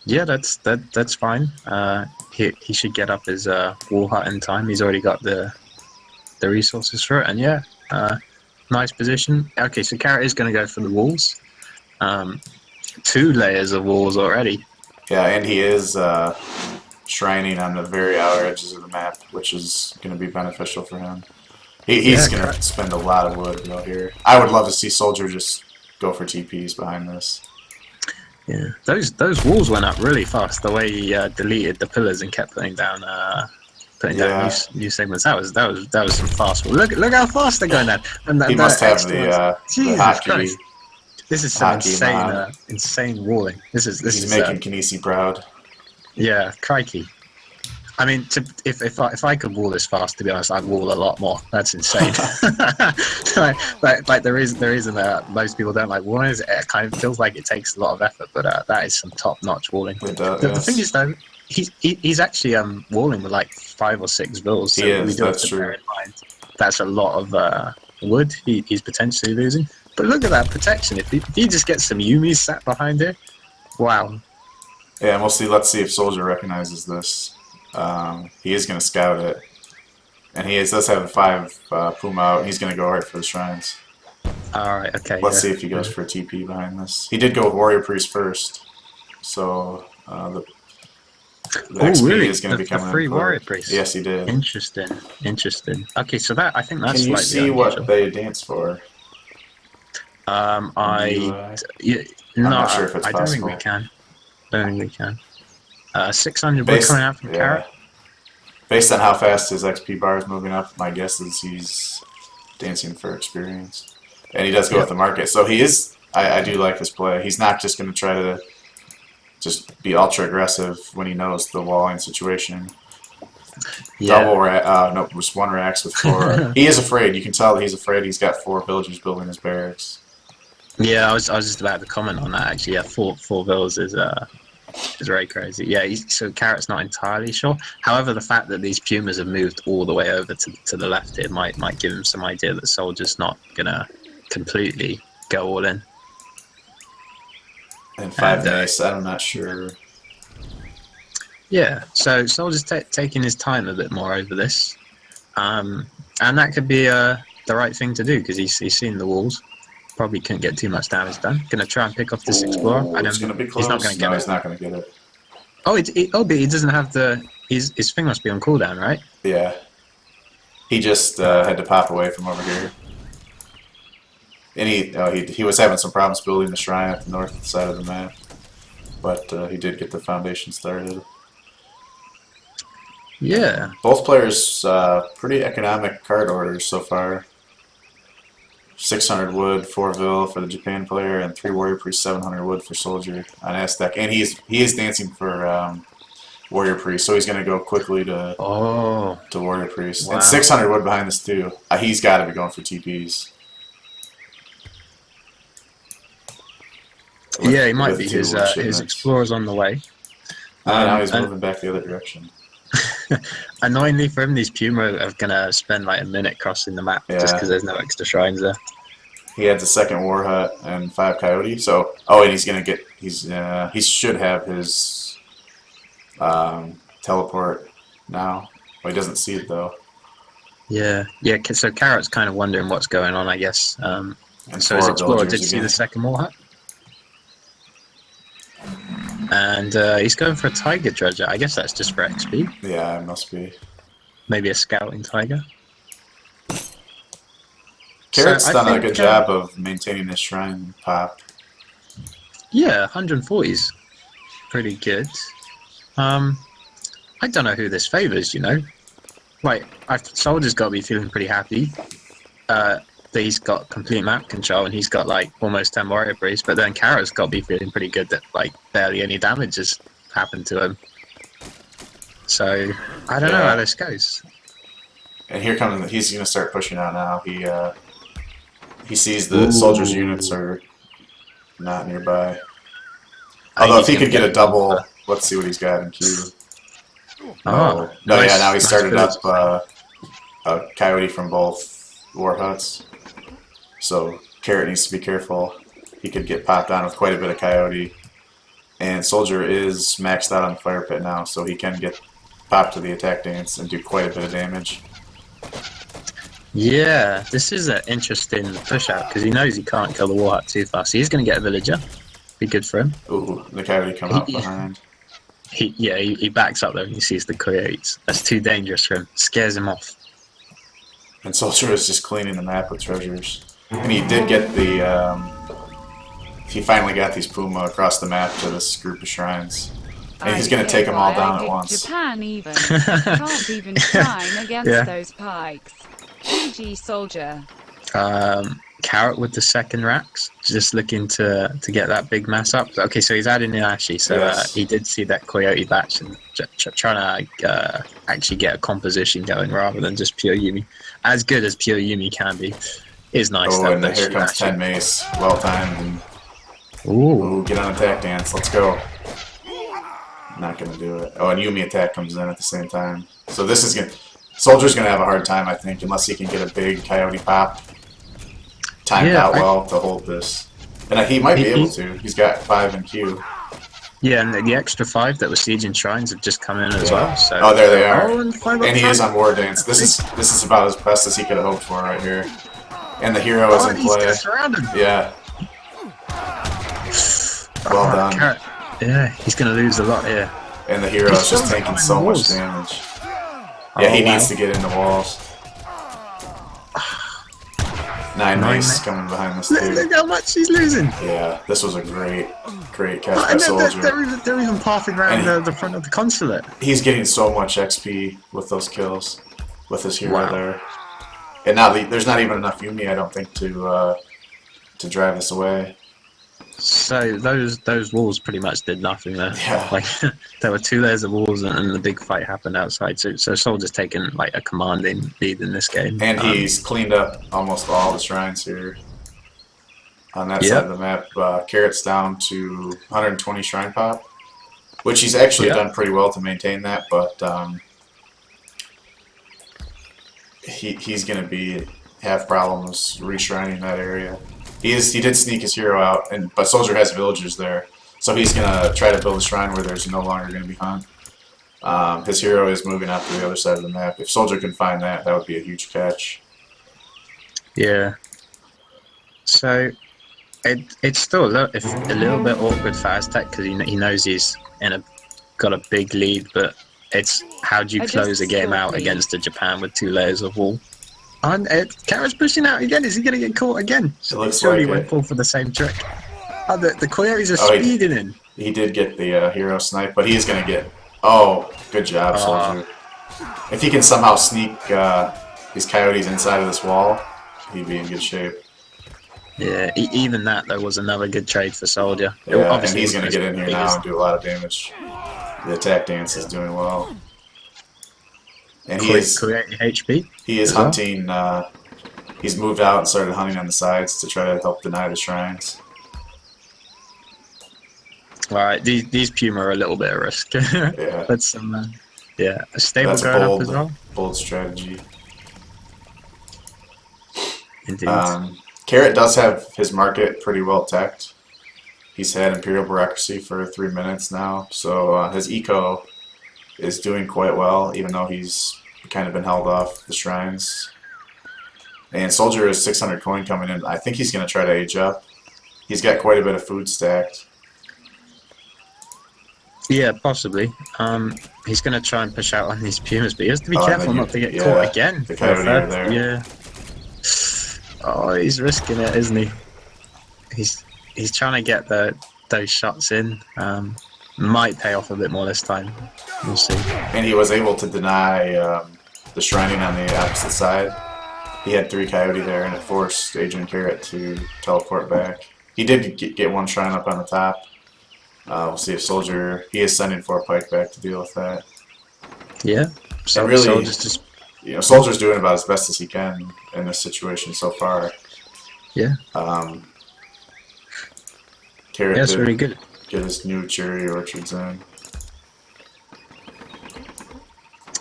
Yeah, that's fine. He should get up his wall hut in time. He's already got the resources for it, and yeah, nice position. Okay, so Carrot is going to go for the walls. 2 layers of walls already. Yeah, and he is shrining on the very outer edges of the map, which is going to be beneficial for him. He's going to spend a lot of wood out here. I would love to see Soldier just go for TPs behind this. Yeah, those walls went up really fast. The way he deleted the pillars and kept putting down new segments. That was some fast walls. Look how fast they're going down. And He must have the hockey. Christ. This is some insane walling. He's making Kinesi proud. Yeah, crikey. I mean, if I could wall this fast, to be honest, I'd wall a lot more. That's insane. like the reason that most people don't like walling is it kind of feels like it takes a lot of effort, but that is some top-notch walling. The thing is, though, he's actually walling with like 5 or 6 vills. So we do have to bear in mind that's a lot of wood he's potentially losing. But look at that protection. If he just gets some Yumis sat behind here, wow. Yeah, and we'll see. Let's see if Soldier recognizes this. He is going to scout it, and he does have a 5 Puma out. He's going to go right for the shrines. All right, okay. Let's see if he goes for a TP behind this. He did go with Warrior Priest first, so the XP is going to be coming in. Free Warrior Priest. Yes, he did. Interesting. Okay, so I think that's. Can you see what they dance for? I'm not sure if it's possible. I don't think we can. 600 wood coming out from Carrot. Based on how fast his XP bar is moving up, my guess is he's dancing for experience. And he does go with the market. So he is, I do like this play. He's not just going to try to just be ultra aggressive when he knows the walling situation. Double rack, no, just 1 racks with 4. He is afraid. You can tell he's afraid. He's got 4 villagers building his barracks. Yeah, I was just about to comment on that actually. Yeah, 4 villas is very crazy. Yeah, so Carrot's not entirely sure. However, the fact that these Pumas have moved all the way over to the left here might give him some idea that Soldier's not gonna completely go all in. And 5 nice, I'm not sure. Yeah, so Soldier's taking his time a bit more over this, and that could be the right thing to do because he's seen the walls. Probably couldn't get too much damage done. Gonna try and pick off this Explorer. It's gonna be close. He's not gonna get it. He's not gonna get it. Oh, but he doesn't have the. His thing must be on cooldown, right? Yeah. He just had to pop away from over here. And he was having some problems building the shrine at the north side of the map, but he did get the foundation started. Yeah. Both players pretty economic card orders so far. 600 wood, 4 Vil for the Japan player, and 3 Warrior Priest, 700 wood for Soldier on Aztec. And he is dancing for Warrior Priest, so he's going to go quickly to Warrior Priest. Wow. And 600 wood behind this too. He's got to be going for TPs. Yeah, he might be. His Explorer's on the way. Now he's moving back the other direction. Annoyingly for him, these Puma are gonna spend like a minute crossing the map just because there's no extra shrines there. He has a 2nd War Hut and 5 Coyote. So, and he's gonna get. He should have his teleport now. Well, he doesn't see it though. Yeah. So Carrot's kind of wondering what's going on, I guess. And so his Explorer did see the 2nd War Hut. And he's going for a Tiger Dredger. I guess that's just for XP. Yeah, it must be. Maybe a Scouting Tiger. Carrot's done a good job of maintaining his shrine pop. Yeah, 140 is pretty good. I don't know who this favors, you know. Like, Soldier's got to be feeling pretty happy. that he's got complete map control and he's got like almost 10 warrior breeds, but then Carrot's got to be feeling pretty good that like barely any damage has happened to him. So I don't know how this goes. And here comes, he's gonna start pushing out now. He sees the soldiers' units are not nearby. Although if he could get a double, let's see what he's got in queue. No, nice, yeah, now he started nice up a coyote from both war huts. So Carrot needs to be careful. He could get popped on with quite a bit of coyote. And Soldier is maxed out on the fire pit now, so he can get popped to the attack dance and do quite a bit of damage. Yeah, this is an interesting push out because he knows he can't kill the war hut too fast. He's going to get a villager. Be good for him. Ooh, the coyote come up behind. He backs up though and he sees the coyotes. That's too dangerous for him. Scares him off. And Soldier is just cleaning the map with treasures. And he did get the, he finally got these Puma across the map to this group of shrines. And he's going to take them all down at once. Japan even. Can't even shine against those pikes. GG Soldier. Carrot with the second racks, just looking to get that big mass up. Okay, so he's adding in Ashi, so he did see that coyote batch and trying to actually get a composition going rather than just pure Yumi. As good as pure Yumi can be, is nice. Oh, and here comes 10 mace, well timed. Ooh, get on attack dance, let's go. Not gonna do it. Oh, and Yumi attack comes in at the same time. So this is gonna, Soldier's gonna have a hard time, I think, unless he can get a big coyote pop. Timed out well to hold this. And he might be able to. He's got 5 in queue. Yeah, and the extra 5 that were sieging shrines have just come in as well. So oh, there they are. And he is on War Dance. This is about as best as he could have hoped for right here. And the hero is in play. Yeah. Well done. Carrot. Yeah, he's going to lose a lot here. And the hero is just taking so much damage. Yeah, he needs to get into walls. 9 mace coming behind this dude. Look how much he's losing. Yeah, this was a great catch by Soldier. They're even pathing around the front of the consulate. He's getting so much XP with those kills, with his hero there. And now there's not even enough Yumi, I don't think, to drive this away. So those walls pretty much did nothing there. Yeah. Like there were 2 layers of walls and the big fight happened outside. So Soldier's taken like a commanding lead in this game. And he's cleaned up almost all the shrines here on that side of the map. Carrot's down to 120 shrine pop, which he's actually done pretty well to maintain that, but he's going to have problems reshrining that area. He did sneak his hero out, but Soldier has villagers there, so he's gonna try to build a shrine where there's no longer gonna be hunt. His hero is moving out to the other side of the map. If Soldier can find that, that would be a huge catch. Yeah. So it's still a little bit awkward for Aztec because he knows he's got a big lead, but it's how do you close a game out against a Japan with 2 layers of wall? And Carrot's pushing out again. Is he going to get caught again? It looks like he it. went full for the same trick. Oh, the coyotes are speeding in. He did get the hero snipe, but he's going to get... Oh, good job, Soldier. If he can somehow sneak these coyotes inside of this wall, he'd be in good shape. Yeah, even that, though, was another good trade for Soldier. Yeah, and he's going to get in here now and do a lot of damage. The attack dance is doing well. And he is HP. He is hunting. He's moved out and started hunting on the sides to try to help deny the shrines. All right, these Puma are a little bit of risk. Yeah. But some, a stable going up as well. Bold strategy. Indeed. Carrot does have his market pretty well teched. He's had Imperial Bureaucracy for 3 minutes now, so his eco is doing quite well, even though he's kind of been held off the shrines. And Soldier is 600 coin coming in. I think he's going to try to age up. He's got quite a bit of food stacked. Yeah, possibly. He's going to try and push out on these Pumas, but he has to be careful not to get caught again. The coyote are there. Yeah. Oh, he's risking it, isn't he? He's trying to get those shots in. Might pay off a bit more this time. We'll see. And he was able to deny the shrining on the opposite side. he had 3 Coyote there, and it forced AdrianCarrot to teleport back. He did get 1 shrine up on the top. We'll see if Soldier... He is sending 4 Pike back to deal with that. Yeah. So and really, Soldier's just... You know, Soldier's doing about as best as he can in this situation so far. Yeah. Carrot that's really good. Get his new cherry orchards in.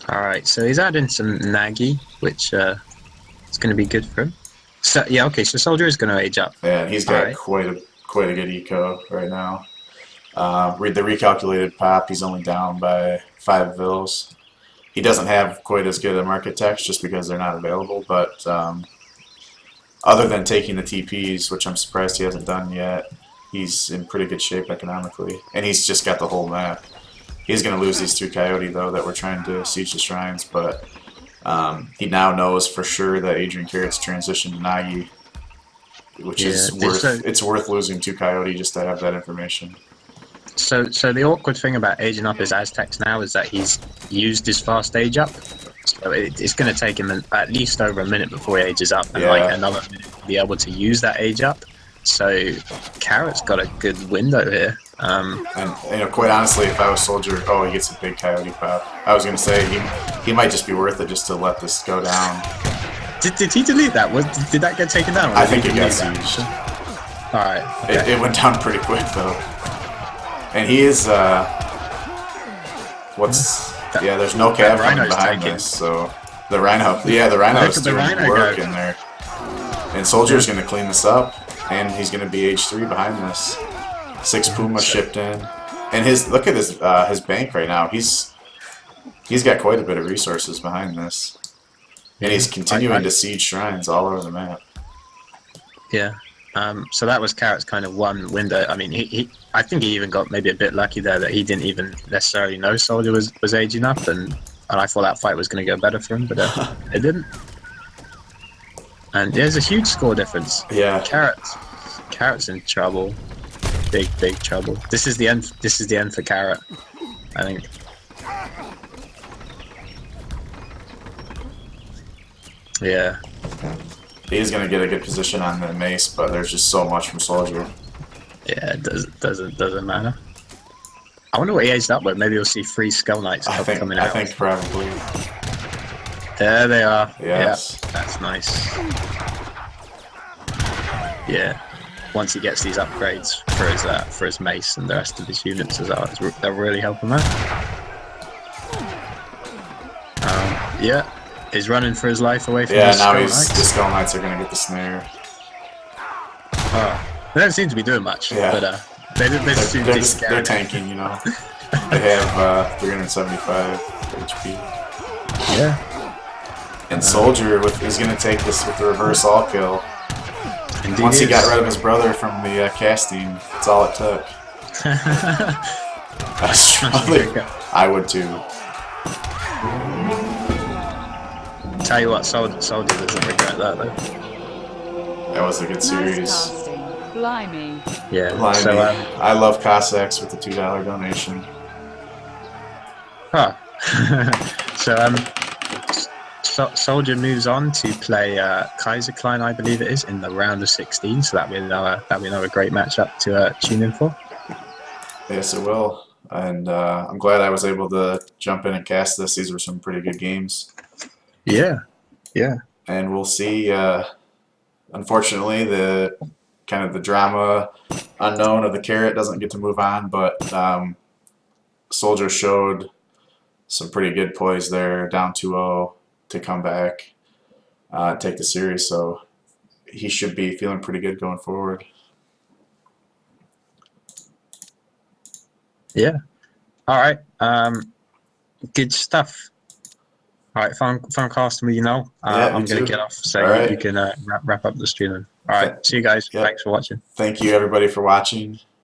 Alright, so he's adding some Nagi, which is going to be good for him. So yeah, okay, so Soldier is going to age up. Yeah, he's got quite a good eco right now. Read the recalculated pop, he's only down by 5 Vils. He doesn't have quite as good a market text just because they're not available, but other than taking the TPs, which I'm surprised he hasn't done yet, he's in pretty good shape economically. And he's just got the whole map. He's going to lose these 3 Coyote, though, that we're trying to siege the shrines, but he now knows for sure that AdrianCarrot's transitioned to Nagi, which is it's worth losing 2 Coyote just to have that information. So the awkward thing about aging up his Aztecs now is that he's used his fast age up. So it's going to take him at least over a minute before he ages up, and like another minute to be able to use that age up. So Carrot's got a good window here. And you know, quite honestly, if I was Soldier, he gets a big Coyote pop. I was going to say he might just be worth it just to let this go down. Did he delete that? Did that get taken down? I think it got sieged. All right. Okay. It went down pretty quick though. And he is, there's no cavern behind this, so the Rhino, the Rhino's doing work in there. And Soldier's going to clean this up, and he's going to be H3 behind this. 6 Puma shipped in. And look at his bank right now. He's got quite a bit of resources behind this. And he's continuing to siege shrines all over the map. Yeah. So that was Carrot's kind of one window. I mean, I think he even got maybe a bit lucky there that he didn't even necessarily know Soldier was aging up, and I thought that fight was going to go better for him, but it didn't. And there's a huge score difference. Yeah. Carrot's in trouble, big trouble. This is the end. This is the end for Carrot, I think. Yeah. He's going to get a good position on the mace, but there's just so much from Soldier. Yeah, it doesn't matter. I wonder what he aged up with. Maybe we'll see 3 Skull Knights coming out. I think probably. There they are. Yes. Yeah, that's nice. Yeah. Once he gets these upgrades for his mace and the rest of his units as well, they'll really help him out. Yeah. He's running for his life away from his Skull Knights. The Skull Knights are going to get the snare. They don't seem to be doing much, but they're tanking, you know. They have 375 HP. Yeah. And Soldier is going to take this with the reverse all kill. Indeed. Once he got rid of his brother from the casting, that's all it took. I would too. Tell you what, Soldier doesn't regret that though. That was a good series. Blimey. Yeah. Blimey. So, I love Cossacks with the $2 donation. So Soldier moves on to play Kaiser Klein, I believe it is, in the round of 16. So that'll be another great matchup to tune in for. Yes, it will. And I'm glad I was able to jump in and cast this. These were some pretty good games. Yeah. And we'll see. Unfortunately, the drama unknown of the Carrot doesn't get to move on, but Soldier showed some pretty good poise there, down 2-0 to come back, take the series. So he should be feeling pretty good going forward. Yeah. All right. Good stuff. All right, fun casting with you now. I'm going to get off, so you can wrap up the stream. All right, see you guys. Thanks for watching. Thank you, everybody, for watching.